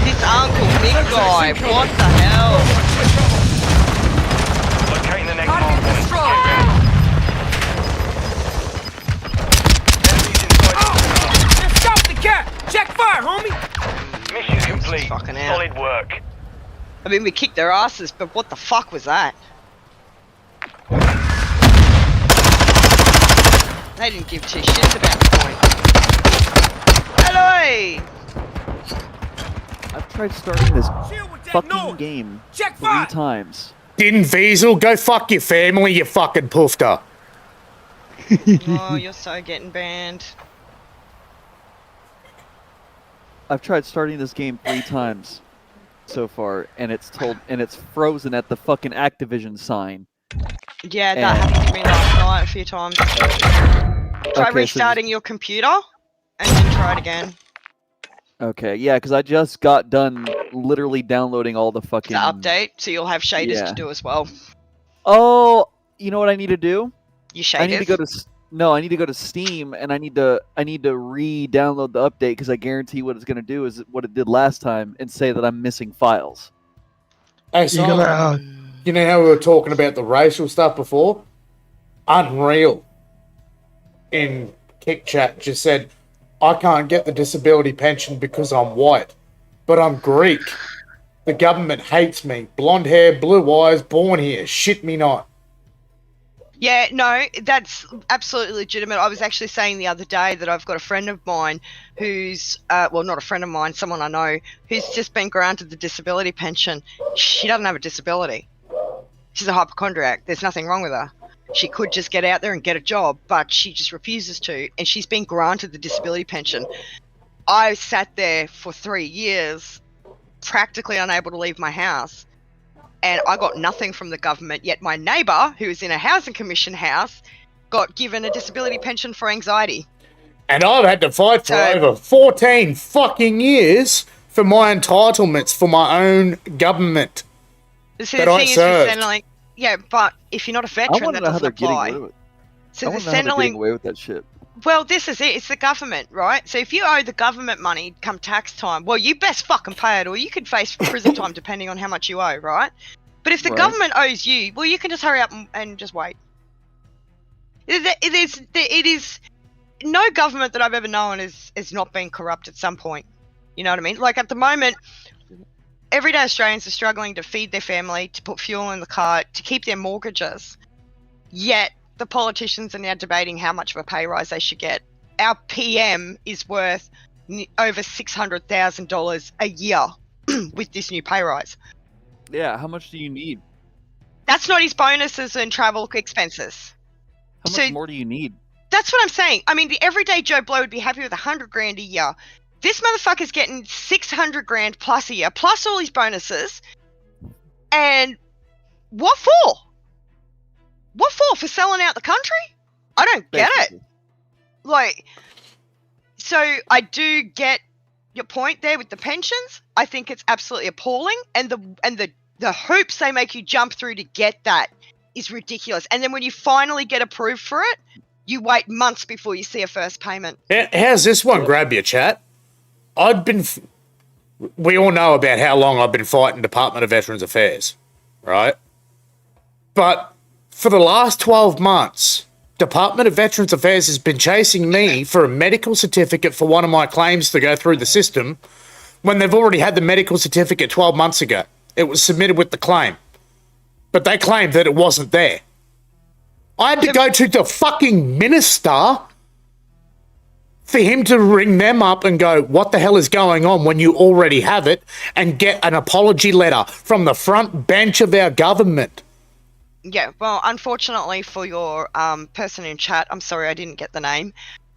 This Uncle Nick guy I mean, we kicked their asses, but what the fuck was that? They didn't give two shits about the point. Hello! I've tried starting this Shield with that fucking noise. game Check 3 fire. times. Din Diesel, go fuck your family, you fucking poofter. Oh, you're so getting banned. I've tried starting this game 3 times so far, and it's frozen at the fucking Activision sign. Yeah, that And- happened to me last night a few times. Try Okay, so restarting your computer, and then try it again. Okay, yeah, because I just got done literally downloading all the fucking... The update, so you'll have shaders Yeah. to do as well. Oh, you know what I need to do? You shaders. I need to go to no, I need to go to Steam and I need to re-download the update because I guarantee what it's gonna do is what it did last time and say that I'm missing files. Hey, You Simon, gotta, you know how we were talking about the racial stuff before? Unreal in Kick Chat just said, I can't get the disability pension because I'm white, but I'm Greek. The government hates me. Blonde hair, blue eyes, born here. Shit me not. Yeah, no, that's absolutely legitimate. I was actually saying the other day that I've got a friend of mine who's, well, not a friend of mine, someone I know, who's just been granted the disability pension. She doesn't have a disability. She's a hypochondriac. There's nothing wrong with her. She could just get out there and get a job, but she just refuses to, and she's been granted the disability pension. I sat there for 3 years, practically unable to leave my house, and I got nothing from the government, yet my neighbour, who is in a housing commission house, got given a disability pension for anxiety. And I've had to fight for So- over 14 fucking years for my entitlements for my own government. So That the I thing is served. with Centrelink, yeah, but if you're not a I veteran, want that to know how doesn't they're getting apply. away with it. So I the want to know how they're getting Centrelink, away with that shit. well, this is it. It's the government, right? So if you owe the government money come tax time, well, you best fucking pay it, or you could face prison time depending on how much you owe, right? But if the Right. government owes you, well, you can just hurry up and just wait. It is no government that I've ever known has not been corrupt at some point. You know what I mean? Like at the moment, everyday Australians are struggling to feed their family, to put fuel in the car, to keep their mortgages. Yet the politicians are now debating how much of a pay rise they should get. Our PM is worth over $600,000 a year with this new pay rise. Yeah, how much do you need? That's not his bonuses and travel expenses. How So- much more do you need? That's what I'm saying. I mean, the everyday Joe Blow would be happy with $100,000 a year. This motherfucker's getting $600,000 plus a year, plus all his bonuses. And what for? What for? For selling out the country? I don't get it. Basically. Like, so I do get your point there with the pensions. I think it's absolutely appalling, and the hoops they make you jump through to get that is ridiculous. And then when you finally get approved for it, you wait months before you see a first payment. How's this one grab your chat? We all know about how long I've been fighting Department of Veterans Affairs, right? But for the last 12 months, Department of Veterans Affairs has been chasing me for a medical certificate for one of my claims to go through the system when they've already had the medical certificate 12 months ago. It was submitted with the claim. But they claimed that it wasn't there. I had to go to the fucking minister for him to ring them up and go, what the hell is going on when you already have it, and get an apology letter from the front bench of our government. Yeah, well, unfortunately for your person in chat, I'm sorry I didn't get the name.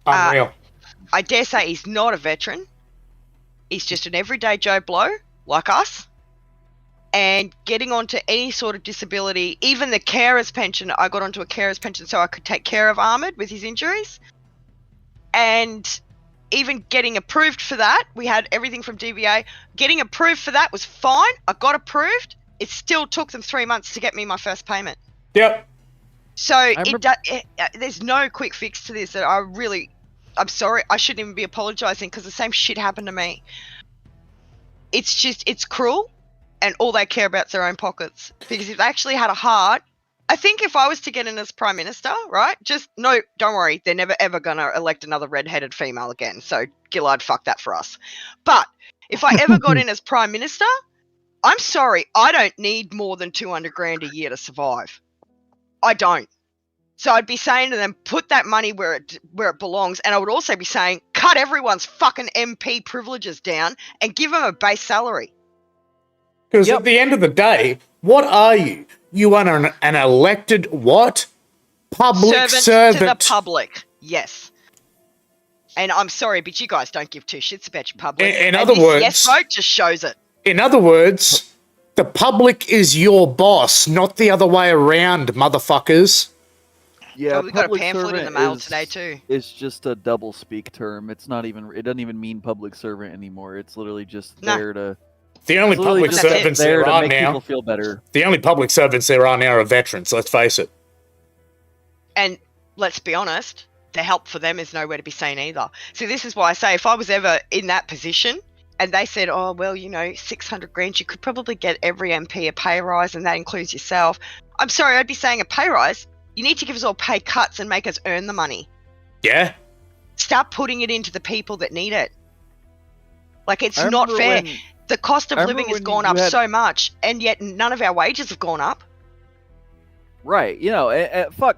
Unreal. I dare say he's not a veteran. He's just an everyday Joe Blow, like us. And getting onto any sort of disability, even the carer's pension, I got onto a carer's pension so I could take care of Armoured with his injuries. And even getting approved for that, we had everything from DVA. Getting approved for that was fine. I got approved. It still took them 3 months to get me my first payment. Yep. So remember- there's no quick fix to this. That I'm sorry, I shouldn't even be apologizing because the same shit happened to me. It's cruel, and all they care about is their own pockets. Because if they actually had a heart, I think if I was to get in as Prime Minister, right, don't worry, they're never ever going to elect another red-headed female again. So Gillard, fuck that for us. But if I ever got in as Prime Minister, I'm sorry, I don't need more than 200 grand a year to survive. I don't. So I'd be saying to them, put that money where it belongs, and I would also be saying, cut everyone's fucking MP privileges down and give them a base salary. Because at the end of the day, what are you? You are an elected what? Public servant. To the public, yes. And I'm sorry, but you guys don't give two shits about your public. In other words, yes vote just shows it. In other words, the public is your boss, not the other way around, motherfuckers. Yeah, Well, we got a public pamphlet in the servant mail is- today too. It's just a double speak term. It's not even. It doesn't even mean public servant anymore. It's literally just No. there to. The only it's literally public just servants there there to are make now. people feel better. The only public servants there are now are veterans. Let's face it. And let's be honest, the help for them is nowhere to be seen either. So this is why I say, if I was ever in that position and they said, oh, well, 600 grand, you could probably get every MP a pay rise, and that includes yourself. I'm sorry, I'd be saying a pay rise. You need to give us all pay cuts and make us earn the money. Yeah? Start putting it into the people that need it. Like, it's I not remember fair. when- The cost of I living remember has when gone you up had- so much, and yet none of our wages have gone up. Right. Fuck.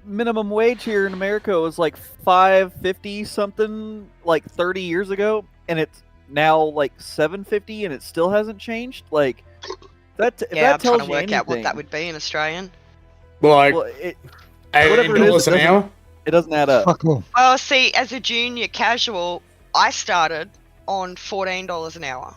Minimum wage here in America was like $5.50 something like 30 years ago, and it's now like $7.50, and it still hasn't changed. Like that. If Yeah, that I'm tells trying to you work out what anything- that would be in Australian. Like, Well, whatever it is, $8 an hour? it doesn't add up. Fuck all. Well, see, as a junior casual, I started on $14 an hour.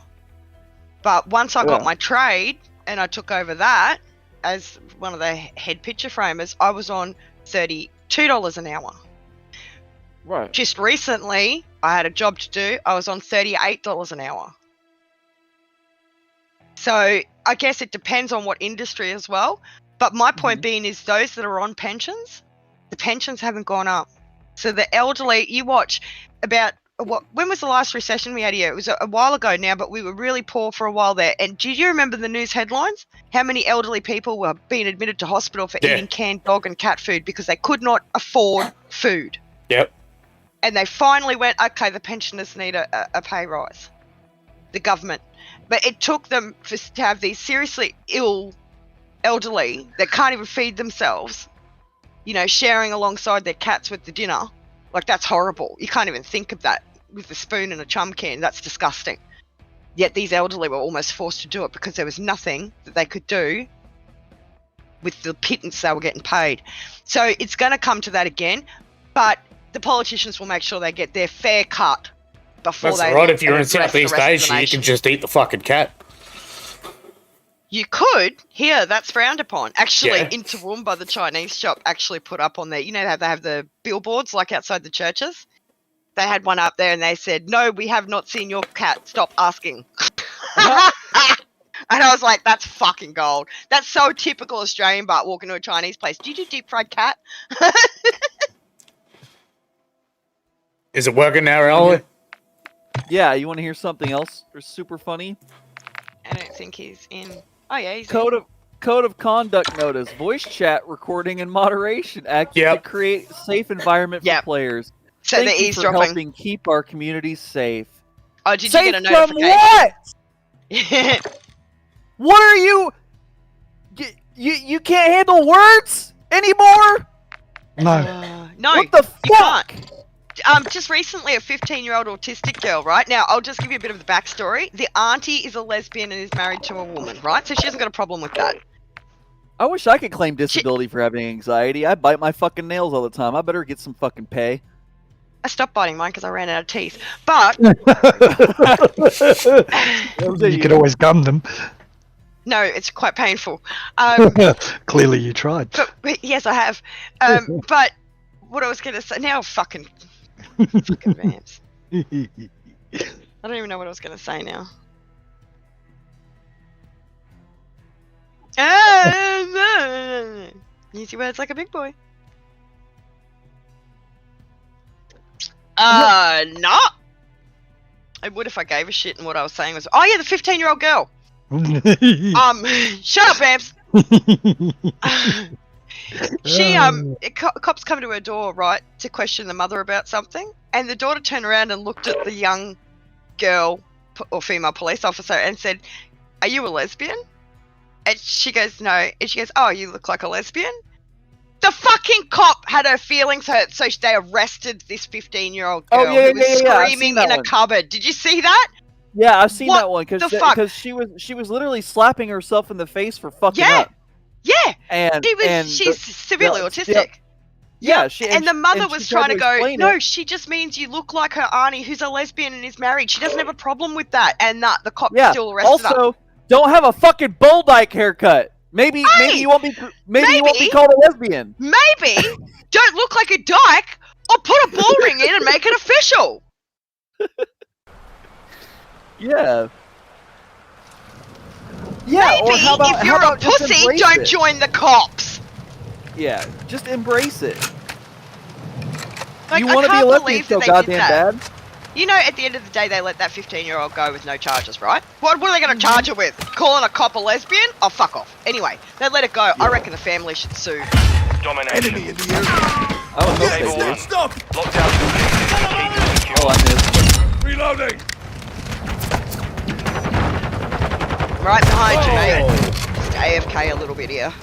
But once I got Yeah. my trade and I took over that as one of the head picture framers, I was on $32 an hour. Right. Just recently, I had a job to do. I was on $38 an hour. So I guess it depends on what industry as well. But my point being is those that are on pensions, the pensions haven't gone up. So the elderly, you watch about when was the last recession we had here? It was a while ago now, but we were really poor for a while there. And do you remember the news headlines? How many elderly people were being admitted to hospital for Yeah. eating canned dog and cat food because they could not afford food? Yep. And they finally went, okay, the pensioners need a pay rise. The government. But it took them to have these seriously ill elderly that can't even feed themselves, sharing alongside their cats with the dinner. Like, that's horrible. You can't even think of that with a spoon and a chum can. That's disgusting. Yet these elderly were almost forced to do it because there was nothing that they could do with the pittance they were getting paid. So it's going to come to that again, but the politicians will make sure they get their fair cut before That's they right. If you're in address the Southeast rest of the Asia, you nation. can just eat the fucking cat. You could. Here, that's frowned upon. Actually, Yeah. in Toowoomba, the Chinese shop actually put up on there. You know how they have the billboards like outside the churches? They had one up there and they said, no, we have not seen your cat. Stop asking. And I was like, that's fucking gold. That's so typical Australian, but walking to a Chinese place. Do you do deep fried cat? Is it working now, Ellie? Yeah. You want to hear something else? Or super funny. I don't think he's in. Oh, yeah, he's in. Code of conduct notice: voice chat recording and moderation, acting Yep. to create a safe environment for Yep. players. So Thank they're you for eavesdropping. helping keep our communities safe. Oh, did you Safe get a from notification? what? What are you? You can't handle words anymore? No. No, What the you fuck? can't. Just recently, a 15-year-old autistic girl, right? Now, I'll just give you a bit of the backstory. The auntie is a lesbian and is married to a woman, right? So she hasn't got a problem with that. I wish I could claim disability for having anxiety. I bite my fucking nails all the time. I better get some fucking pay. I stopped biting mine because I ran out of teeth. But, You could always gum them. no, it's quite painful. Clearly you tried. But yes, I have. But what I was going to say, now fucking vamps. I don't even know what I was going to say now. Use your words like a big boy. No. I would if I gave a shit, and what I was saying was, oh yeah, the 15-year-old girl. Shut up, Babs. Cops come to her door, right, to question the mother about something, and the daughter turned around and looked at the young girl or female police officer and said, are you a lesbian? And she goes, no. And she goes, oh, you look like a lesbian? The fucking cop had her feelings hurt, so they arrested this 15-year-old girl who was screaming in a cupboard. Did you see that? Yeah, I've seen What that one the fuck? because she was literally slapping herself in the face for fucking Yeah. up. Yeah. And She's severely autistic. Yeah, and the mother was trying to go, explain no, it. she just means you look like her auntie who's a lesbian and is married. She doesn't have a problem with that. And the cop still arrested her. Also, don't have a fucking bull dyke haircut. Maybe you won't be you won't be called a lesbian. Maybe don't look like a dyke or put a bull ring in and make it official. Yeah. Maybe or how about, if you're how a about just pussy, embrace don't it? join the cops. Yeah, just embrace it. Like, You I want to be a can't lesbian believe so that they goddamn did that. bad? You know, at the end of the day, they let that 15-year-old go with no charges, right? What are they going to charge her with? Calling a cop a lesbian? Oh, fuck off. Anyway, they let it go. I reckon the family should sue. Domination. Enemy in the area. I would hope Table they did. one. Stop! Lock down the keep it Oh, secure. I missed. Reloading! Right behind you, mate. Just AFK a little bit here.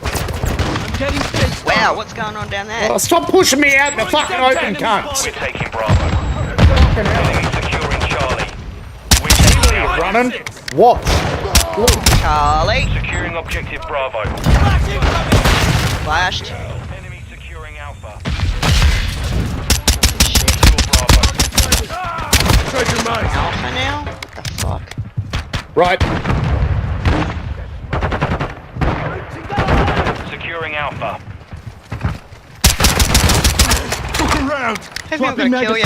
Wow, what's going on down there? Oh, stop pushing me out in the fucking open, cunts. We're taking Bravo. Enemy securing Charlie. We're taking Alpha. Running? What? Charlie. Securing objective Bravo. Flashed. Enemy securing Alpha. Shit. Secure Bravo. Treasure mate! Alpha now? What the fuck? Right. Securing Alpha. Look around! Hopefully I'm gonna kill you.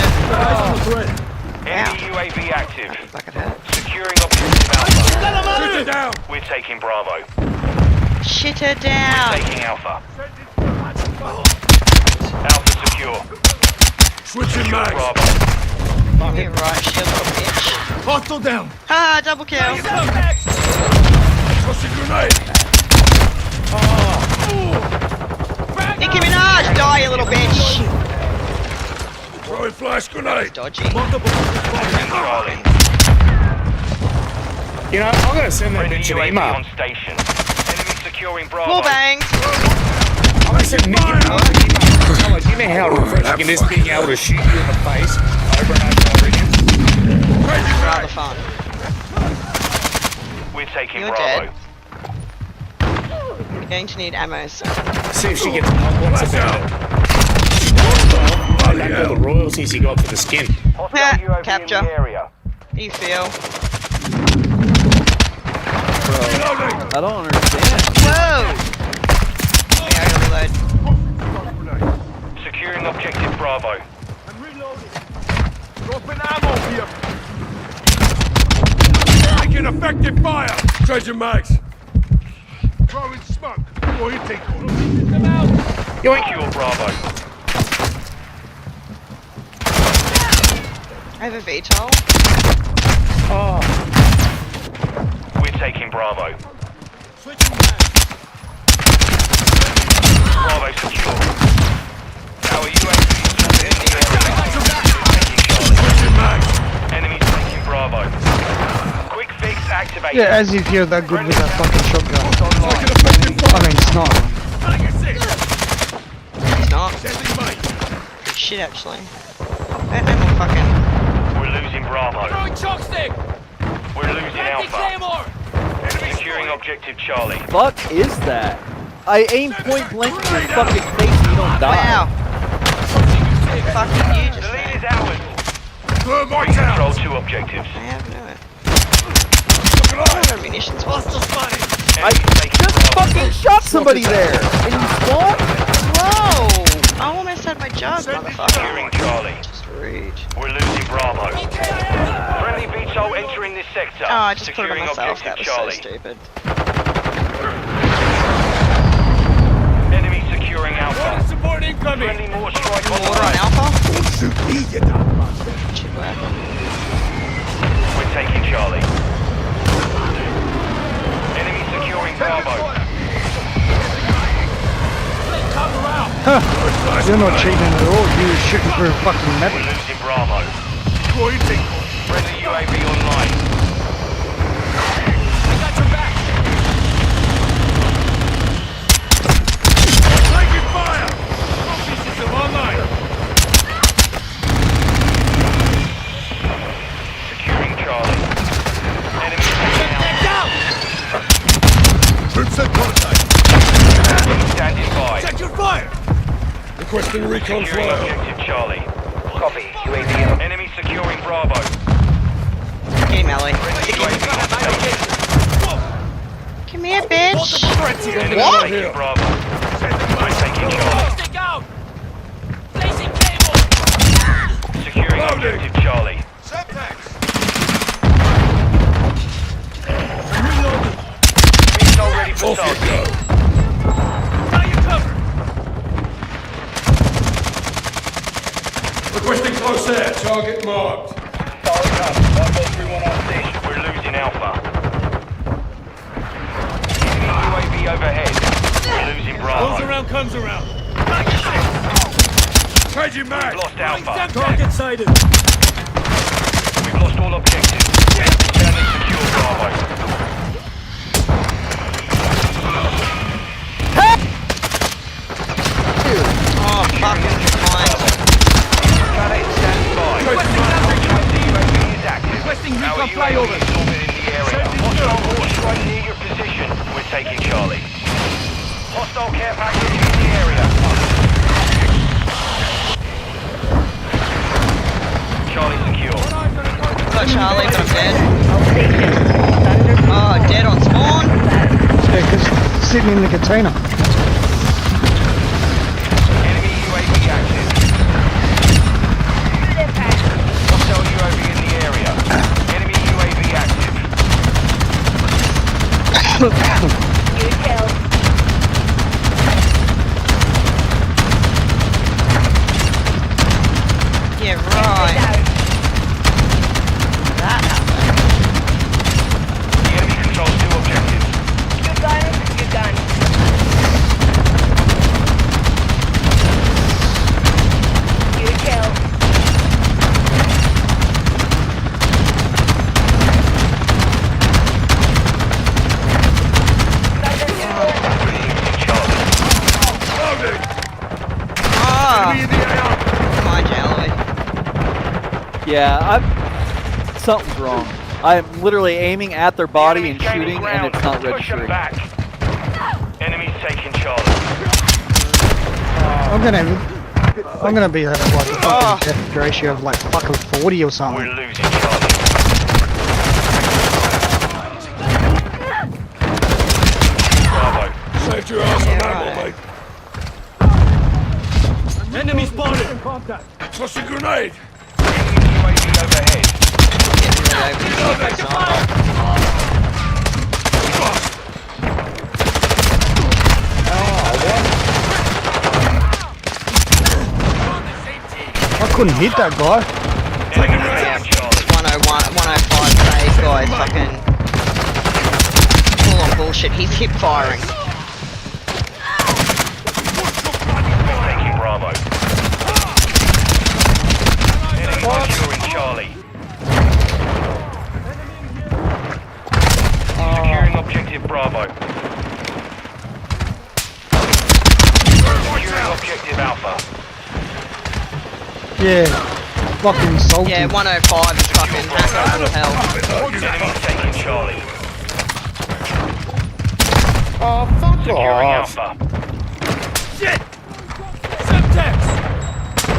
Enemy UAV active. Fuck it hurt. Securing objective Alpha. Shoot it down! We're taking Bravo. Shit her down. Taking Alpha. Alpha secure. Switching Secure mags! Bravo. You're right, she little bitch. Hostile down! Ah, double kill. Toss a grenade! Nicki Minaj, die, you little bitch. Throwing flash grenade! Dodgy. Charlie. You know, I'm gonna send that Friendly bitch an UAV email. on station. Enemy securing Bravo. Wall bangs. I'm gonna send Nicky an email. Tell her, you know how refreshing it is being able to shoot you in the face over and over already? Rather fun. We're taking You're Bravo. dead. You're going to need ammo. So. See if she gets compliments about it. Back all the royalties you got for the skin. Hostile Yeah, UAV capture. in the area. How do you feel? Reloading! I don't understand. Whoa! Yeah, I gotta reload. Securing objective Bravo. I'm reloading! Dropping ammo here! Making effective fire! Treasure mags! Throwing smoke! Or you take one. Come out! Secure Bravo. I have a VTOL. Oh, We're taking Bravo. Switching mags! Bravo secure. Our UAV is in the area. Switching mags! Enemies taking Bravo. Quick fix activated. Yeah, as if you're that good with that fucking shotgun. Making effective fire! I mean, it's not. It's not. Deadly mate! Good shit, actually. I don't know more fucking. We're losing Bravo. Chopstick! We're losing Alpha. Securing objective Charlie. Fuck is that? I aim point blank in your fucking face and you don't die. Wow. Fucking you The just lead there. is ours. Thermite We control out! two objectives. I have no it. Look alive! No munitions. Hostile spotted! I Enemies taking just Bravo. fucking shot somebody there, and you spawned? Whoa! I almost had my jug, motherfucker. Securing Charlie. Just rude. We're losing Bravo. Friendly VTOL entering this sector. Oh, I just put it on Securing myself. That objective was Charlie. so stupid. Enemy securing Alpha. Support incoming! Friendly mortar strike Water on online. Alpha? Shoot me, you dumb bastard! Should work. We're taking Charlie. Enemy securing Bravo. You're not cheating at all. You're shooting through a fucking map. We're losing Bravo. What do you think? Friendly UAV online. I got your back! Requesting recon Securing flyover. objective Charlie. Copy. UAV. Enemy securing Bravo. Get him, Ellie. UAV on station. Come here, bitch. Enemy What? taking Bravo. We're taking Charlie. Stick out! Placing cable! Securing objective Charlie. Missile ready for Off you target. go. Requesting close air. Target marked. Solid up. 131 on station. We're losing Alpha. Enemy UAV overhead. We're losing Bravo. Comes around. Changing mag. We've lost Alpha. Target sighted. We've lost all objectives. Return and secure Bravo. Oh, fucking fine. Gunner standing by. UAV is active. Requesting Our recon UAV flyover. is orbiting the area. Hostile horse strike near your position. We're taking Charlie. Hostile care package in the area. Charlie secure. Got Charlie, but I'm dead. Oh, dead on spawn. Yeah, 'cause sitting in the container. Enemy UAV active. Hostile UAV in the area. Enemy UAV active. Yeah, right. That happened. The enemy controls 2 objectives. Oh, come on, Jelly. Yeah, something's wrong. I'm literally aiming at their body and Enemy's gaining shooting, ground. and it's not Push 'em registering. back. Enemy's taking Charlie. I'm gonna be at like a fucking death ratio of like fucking 40 or We're something. losing Charlie. Bravo. Saved your ass on Yeah, ammo, right. mate. Enemy spotted. Toss a grenade. Enemy UAV overhead. Getting rid of these guys. I couldn't hit that guy. Enemy Yeah, taking Charlie. 101, 105 save guy, fucking full on bullshit. He's hip firing. We're taking Bravo. Enemy securing Charlie. Securing objective Bravo. Securing objective Alpha. Yeah, fucking salty. Yeah, 105 is fucking hacker as hell. Enemy's taking Charlie. Oh, fuck Securing off. Alpha.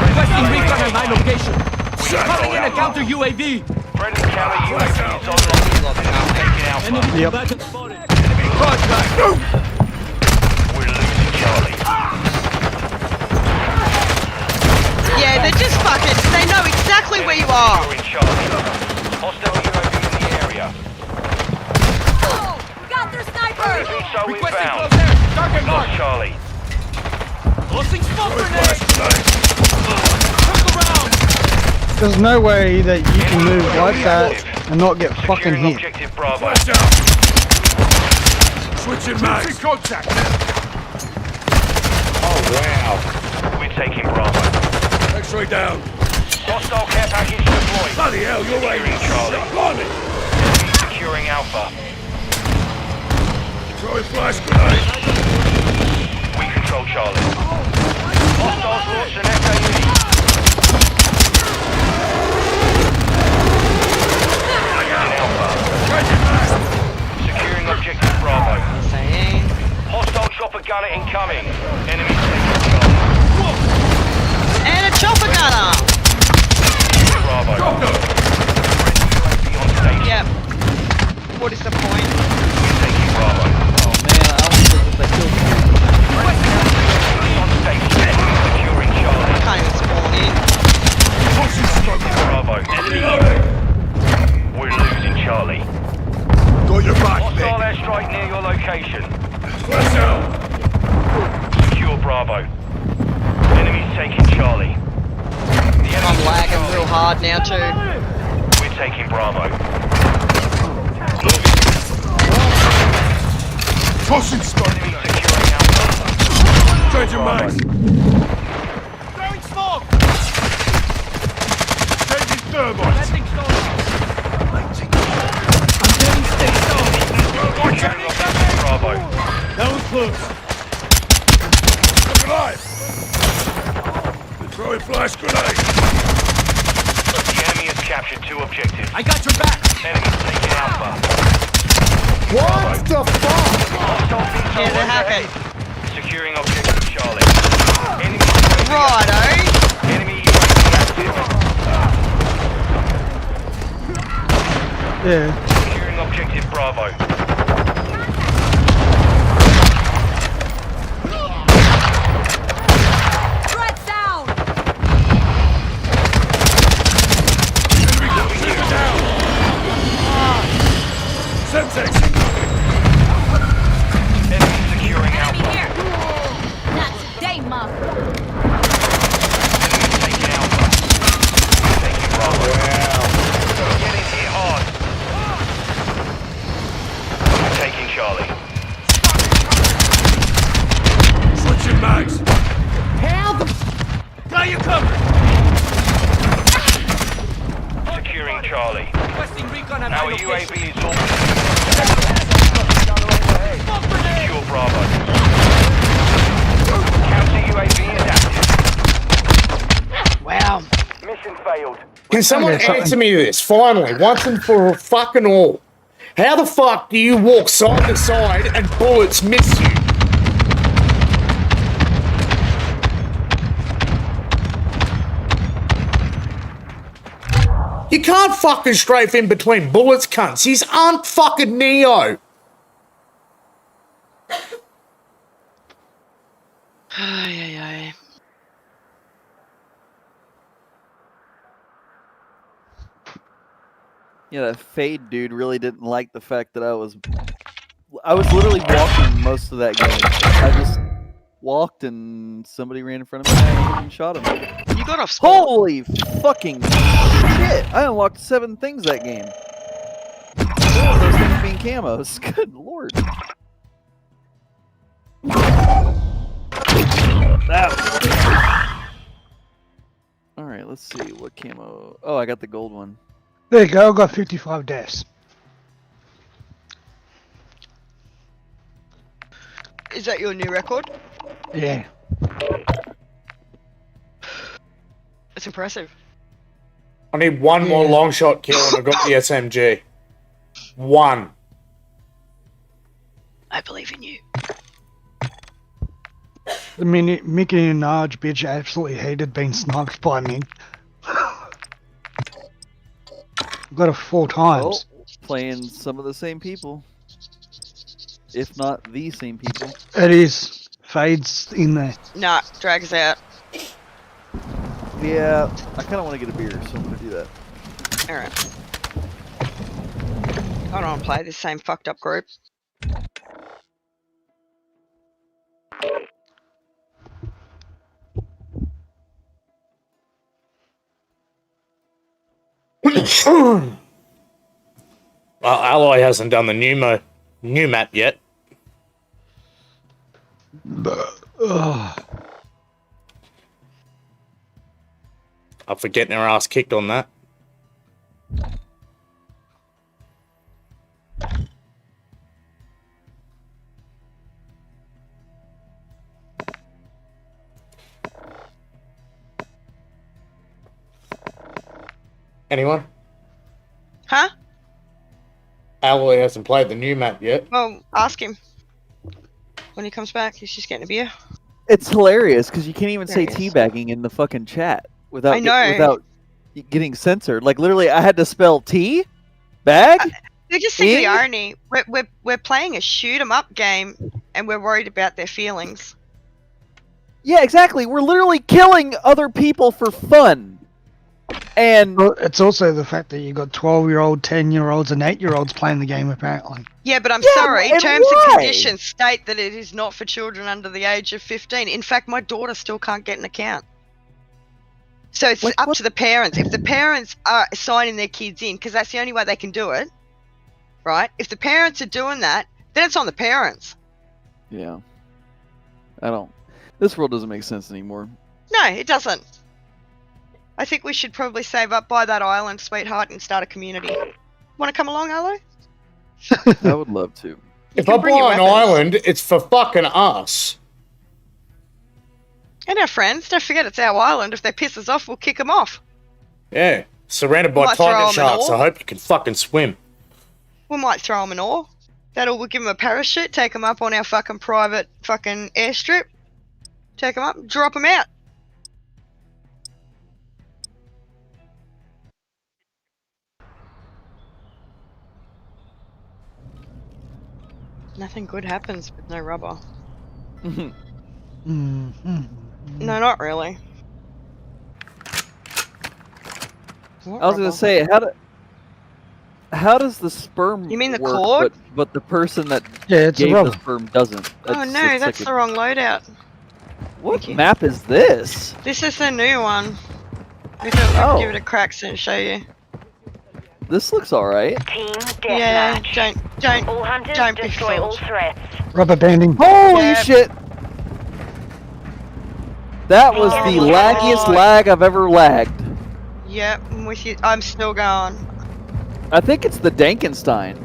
Requesting recon at my location. Calling in a Alpha. counter UAV. Friendly counter UAV is online. Taking Alpha. Yep. We're losing Charlie. Yeah, they're just fucking, they know exactly where you are. Securing Charlie. Hostile UAV in the area. Got their sniper! So Requesting inbound. close air. Target Lost mark. Charlie. Tossing smoke Flash grenade. grenade. Circle round. There's no way that you can move like that and not get fucking Securing hit. objective Bravo. Flash out. Switching mags. Contact. Oh, wow. We're taking Bravo. X-ray down. Hostile care package deployed. Bloody hell, you're Securing right. Charlie. Blimey. Enemy securing Alpha. Throwing flash grenade. We control Charlie. Hostiles launched an FAE. Losing Alpha. Securing objective Bravo. Saying. Hostile chopper gunner incoming. Enemy taking Charlie. Chopper gunner! Bravo. UAV on station. Yep. What is the point? We're taking Bravo. Oh man, I almost think that they killed me. On station. Securing Charlie. Can't even spawn in. Tossing smoke. Bravo. Enemy. We're losing Charlie. Got your back, Hostile mate. airstrike near your location. Flash out. Secure Bravo. Enemy's taking Charlie. The I'm enemy's lagging Charlie. real hard now too. We're taking Bravo. Tossing smoke. Enemy securing Alpha. Changing mags. Throwing smoke! Changing thermites. Securing objective Bravo. That was close. Look alive. They're throwing flash grenades. The enemy has captured 2 objectives. I got your back! Enemy's taking Alpha. What the fuck? Hostile missile Yeah, that overhead. happened. Securing objective Charlie. Enemy UAV Righto. active. Enemy UAV active. Yeah. Securing objective Bravo. Threat down! Semtex. Enemy securing Enemy Alpha. here! Not today, Mom. Enemy taking Alpha. Taking Bravo. Getting hit hard. Taking Charlie. Switching mags. Got you covered! Securing Charlie. Requesting recon at Our my UAV location. is orbiting. Secure Bravo. Counter UAV is active. Wow. Mission failed. Can someone Yeah, something- answer me this finally, once and for fucking all? How the fuck do you walk side to side and bullets miss you? You can't fucking strafe in between bullets, cunts. These aren't fucking Neo. Ay, ay, ay. Yeah, that Fade dude really didn't like the fact that I was literally walking most of that game. I just walked and somebody ran in front of me and shot him. You got off spawn. Holy fucking shit! I unlocked 7 things that game. One of those things being camos. Good lord. Alright, let's see what camo. Oh, I got the gold one. There you go. I got 55 deaths. Is that your new record? Yeah. That's impressive. I need one more Yeah. long shot kill and I've got the SMG. One. I believe in you. The minute Mickey and Narge bitch absolutely hated being sniped by me. Got it 4 times. Oh, playing some of the same people. If not the same people. It is. Fades in there. Nah, drag us out. Yeah, I kind of want to get a beer, so I'm going to do that. Alright. I don't want to play this same fucked up group. Well, Alloy hasn't done the new map yet. Ugh. Up for getting her ass kicked on that. Anyone? Huh? Alloy hasn't played the new map yet. Well, ask him. When he comes back, he's just getting a beer. It's hilarious because you can't even say There he is. teabagging in the fucking chat without I know. without getting censored. Like literally, I had to spell tea bag. They just think of the In? irony. We're playing a shoot 'em up game, and we're worried about their feelings. Yeah, exactly. We're literally killing other people for fun. And Well, it's also the fact that you got 12-year-old, 10-year-olds, and 8-year-olds playing the game. Apparently, Yeah, but I'm Yeah, sorry. and Terms why? and conditions state that it is not for children under the age of 15. In fact, my daughter still can't get an account. So it's Like, up what- to the parents. If the parents are signing their kids in, because that's the only way they can do it, right? If the parents are doing that, then it's on the parents. yeah, I don't. This world doesn't make sense anymore. No, it doesn't. I think we should probably save up, buy that island, sweetheart, and start a community. Want to come along, Arlo? I would love to. If can I bring your buy an weapons. island, it's for fucking us. And our friends, don't forget it's our island. If they piss us off, we'll kick them off. Yeah. Surrounded by Might throw 'em tiger an sharks. oar. I hope you can fucking swim. We might throw them an oar. We'll give them a parachute, take them up on our fucking private fucking airstrip. Take them up, drop them out. Nothing good happens with no rubber. Mm-hmm. No, not really. What I was rubber? gonna say how does the sperm You mean the work, cord? but the person that Yeah, it's a gave rubber. the sperm doesn't? Oh no, that's the wrong loadout. What Thank you. map is this? This is the new one. We thought we'd Oh. give it a crack and show you. This looks alright. Team Yeah, deathmatch. All hunters don't be destroy all fooled. threats. Rubber banding. Holy Yep. shit! That was the Oh my laggiest God. lag I've ever lagged. Yep, I'm with you. I'm still going. I think it's the Dankenstein.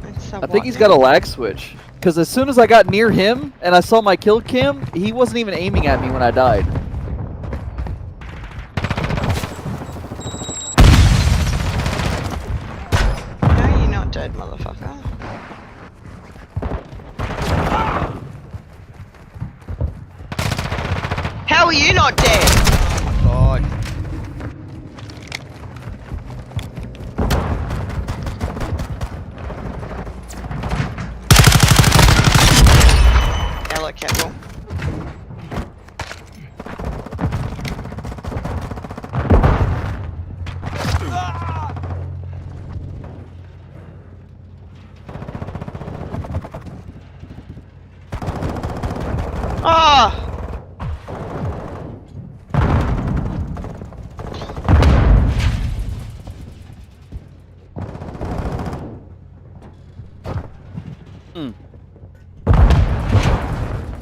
It's I think he's got a lag switch. Because as soon as I got near him and I saw my kill cam, he wasn't even aiming at me when I died. No, you're not dead, motherfucker. How are you not dead? Oh my god. Hello, Capital. Ah!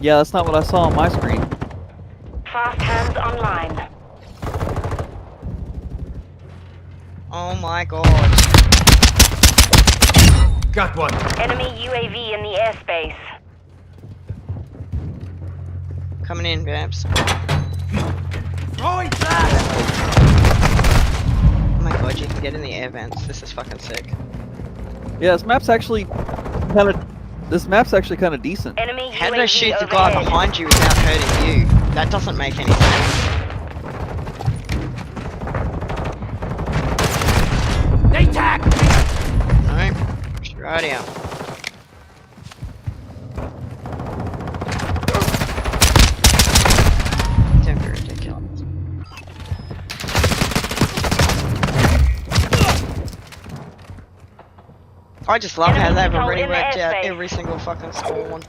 Yeah, that's not what I saw on my screen. Fast hands online. Oh my god. Got one. Enemy UAV in the airspace. Coming in, Babs. Throwing flash. Oh my god, you can get in the air vents. This is fucking sick. Yeah, this map's actually kind of decent. Enemy How UAV did I shoot the guy overhead. behind you without hurting you? That doesn't make any sense. They tack. No. Right out. Don't be ridiculous. I just love how Enemy they've control already in the worked out airspace. every single fucking spawn.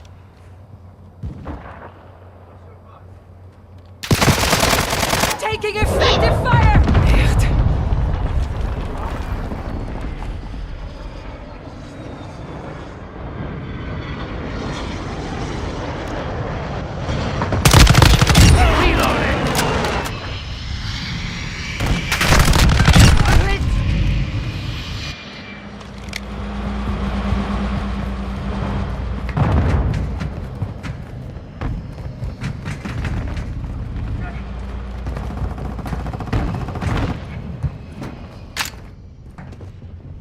Taking effective fire!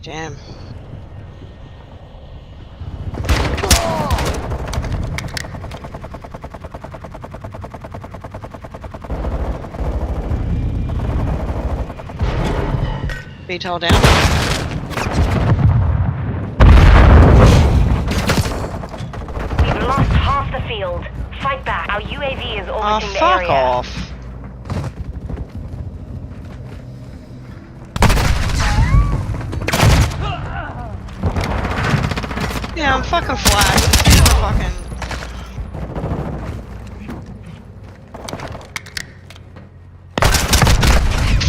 Damn. VTOL down. We've lost half the field. Fight back. Our UAV is Oh, orbiting the fuck area. off. Yeah, I'm fucking flat. Fucking.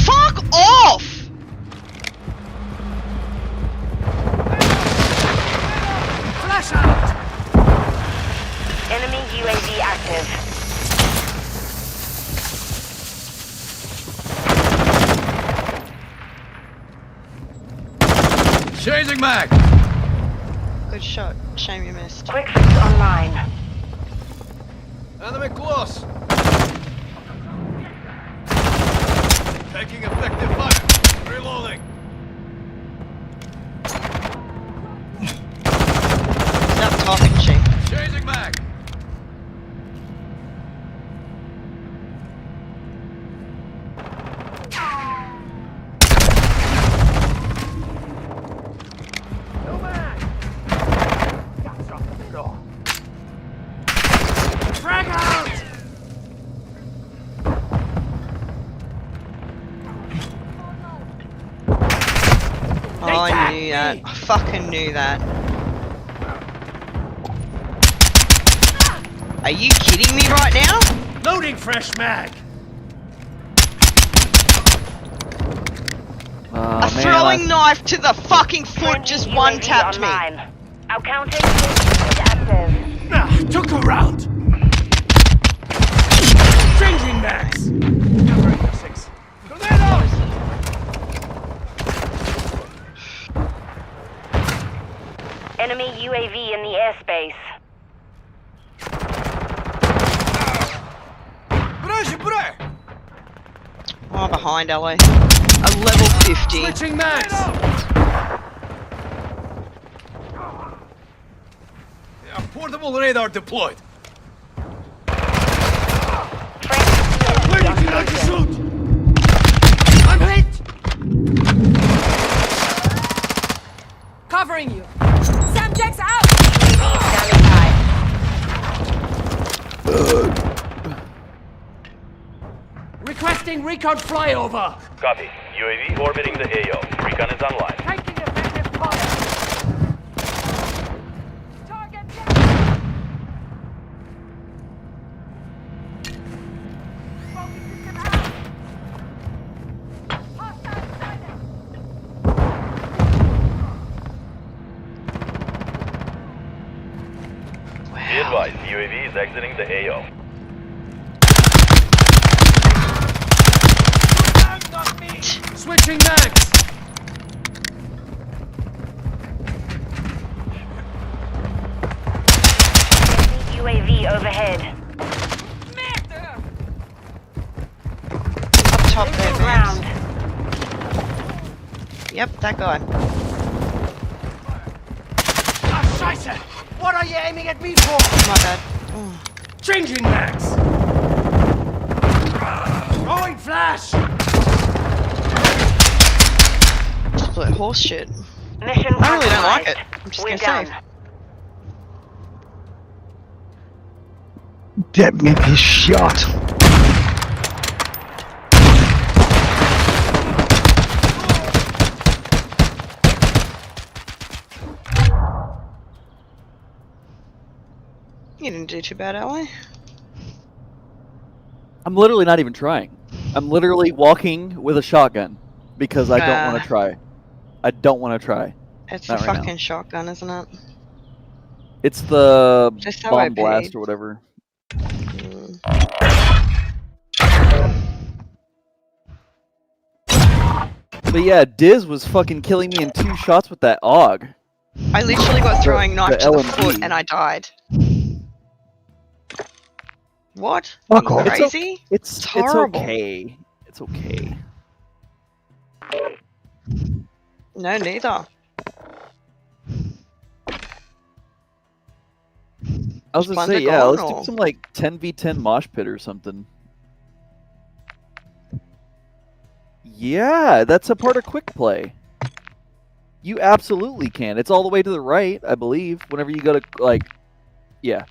Fuck off! Flash out! Enemy UAV active. Changing mag. Good shot. Shame you missed. Quick fix online. Enemy close. Taking effective fire. Reloading. Stop talking shit. Changing mag. Frag out! Oh, I knew that. I fucking knew that. Are you kidding me right now? Loading fresh mag. A throwing knife to the fucking foot just Friendly one UAV tapped me. online. Our counter is active. Took her out. Changing mags. Enemy UAV in the airspace. Oh, behind LA. A level 50. Switching mags. Yeah, portable radar deployed. Where did you like to shoot? I'm hit. Covering you. Samjack's out! Standing by. Requesting recon flyover. Copy. UAV orbiting the AO. Recon is online. Taking effective fire. Target down. Focus system out. Hostile sighted. Be advised, UAV is exiting the AO. Switching mags. UAV overhead. Up top there, Ground. man. Yep, that guy. Ah, Scheiße. What are you aiming at me for? My bad. Oh. Changing mags. Throwing flash. Split horse shit. Mission I really don't like compromised. it. I'm just We're gonna done. say. Get me this shot. You didn't do too bad, LA. I'm literally not even trying. I'm literally walking with a shotgun because I don't want to try. I don't want to try. It's Not a right now. fucking shotgun, isn't it? It's the Just how I bomb blast paid. or whatever. Mm. But yeah, Diz was fucking killing me in 2 shots with that AUG. I literally got throwing knife to the LMG. foot and I died. What? Fuck You off. crazy? It's horrible. okay. It's okay. No, neither. I was gonna Fun say, to yeah, go let's on, do or- some like 10v10 mosh pit or something. Yeah, that's a part of quick play. You absolutely can. It's all the way to the right, I believe. Whenever you go to like, yeah.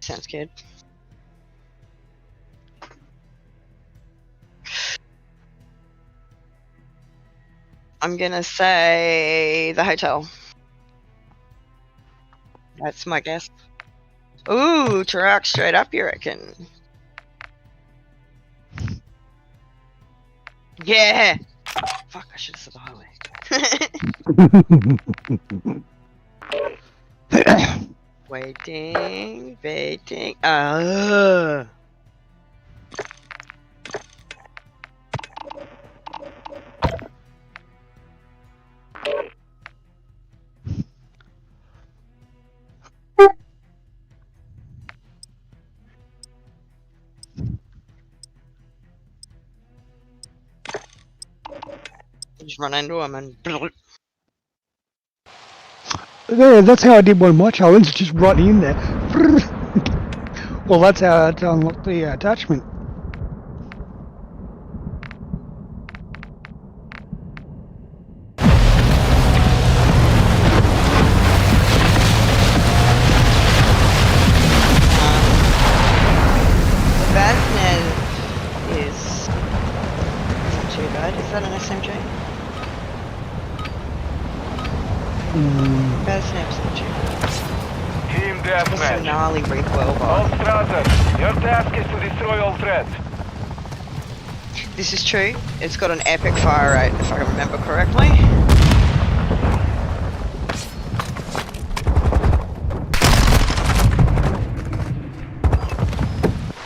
Sounds good. I'm gonna say the hotel. That's my guess. Ooh, truck straight up, you reckon? Yeah. Fuck, I should have said the highway. Waiting. Just run into him and. Yeah, that's how I did one of my challenges, just right in there. Well, that's how I unlocked the attachment. The Vaznev isn't too bad. Is that an SMG? Vaznev's not too bad. Team It's got some deathmatch. gnarly recoil All bar. Strasser, your task is to destroy all threats. This is true. It's got an epic fire rate, if I remember correctly.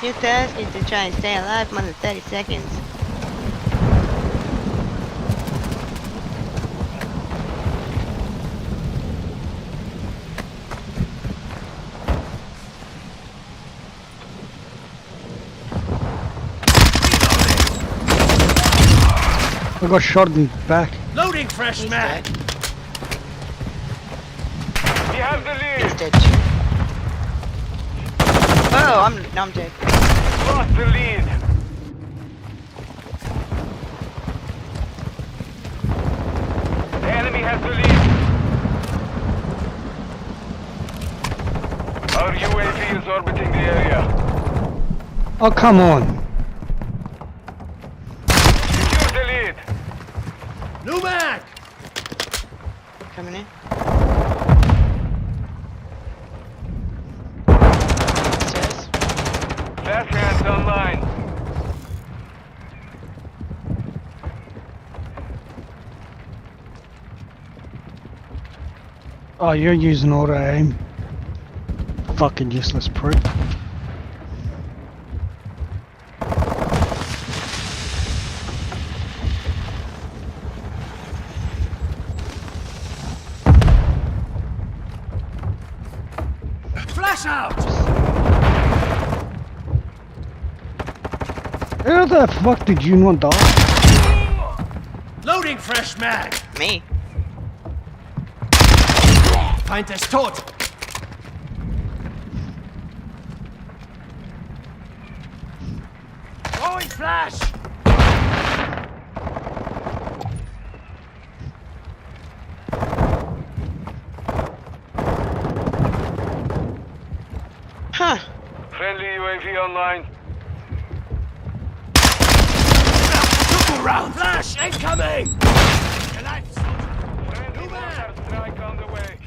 Your task is to try and stay alive more than 30 seconds. I got shot in the back. Loading fresh He's mag. dead. We have the He's lead. dead too. Oh, I'm dead. Lost the lead. The enemy has the lead. Our UAV is orbiting the area. Oh, come on. Secure the lead. New mag. Coming in. Stairs. Fast hands online. Oh, you're using auto aim. Fucking useless prick. Flash out. How the fuck did you not die? Loading fresh mag. Me. Feind ist tot. Throwing flash. Huh. Friendly UAV online. Triple round. Flash incoming. Friendly mortar strike on the way.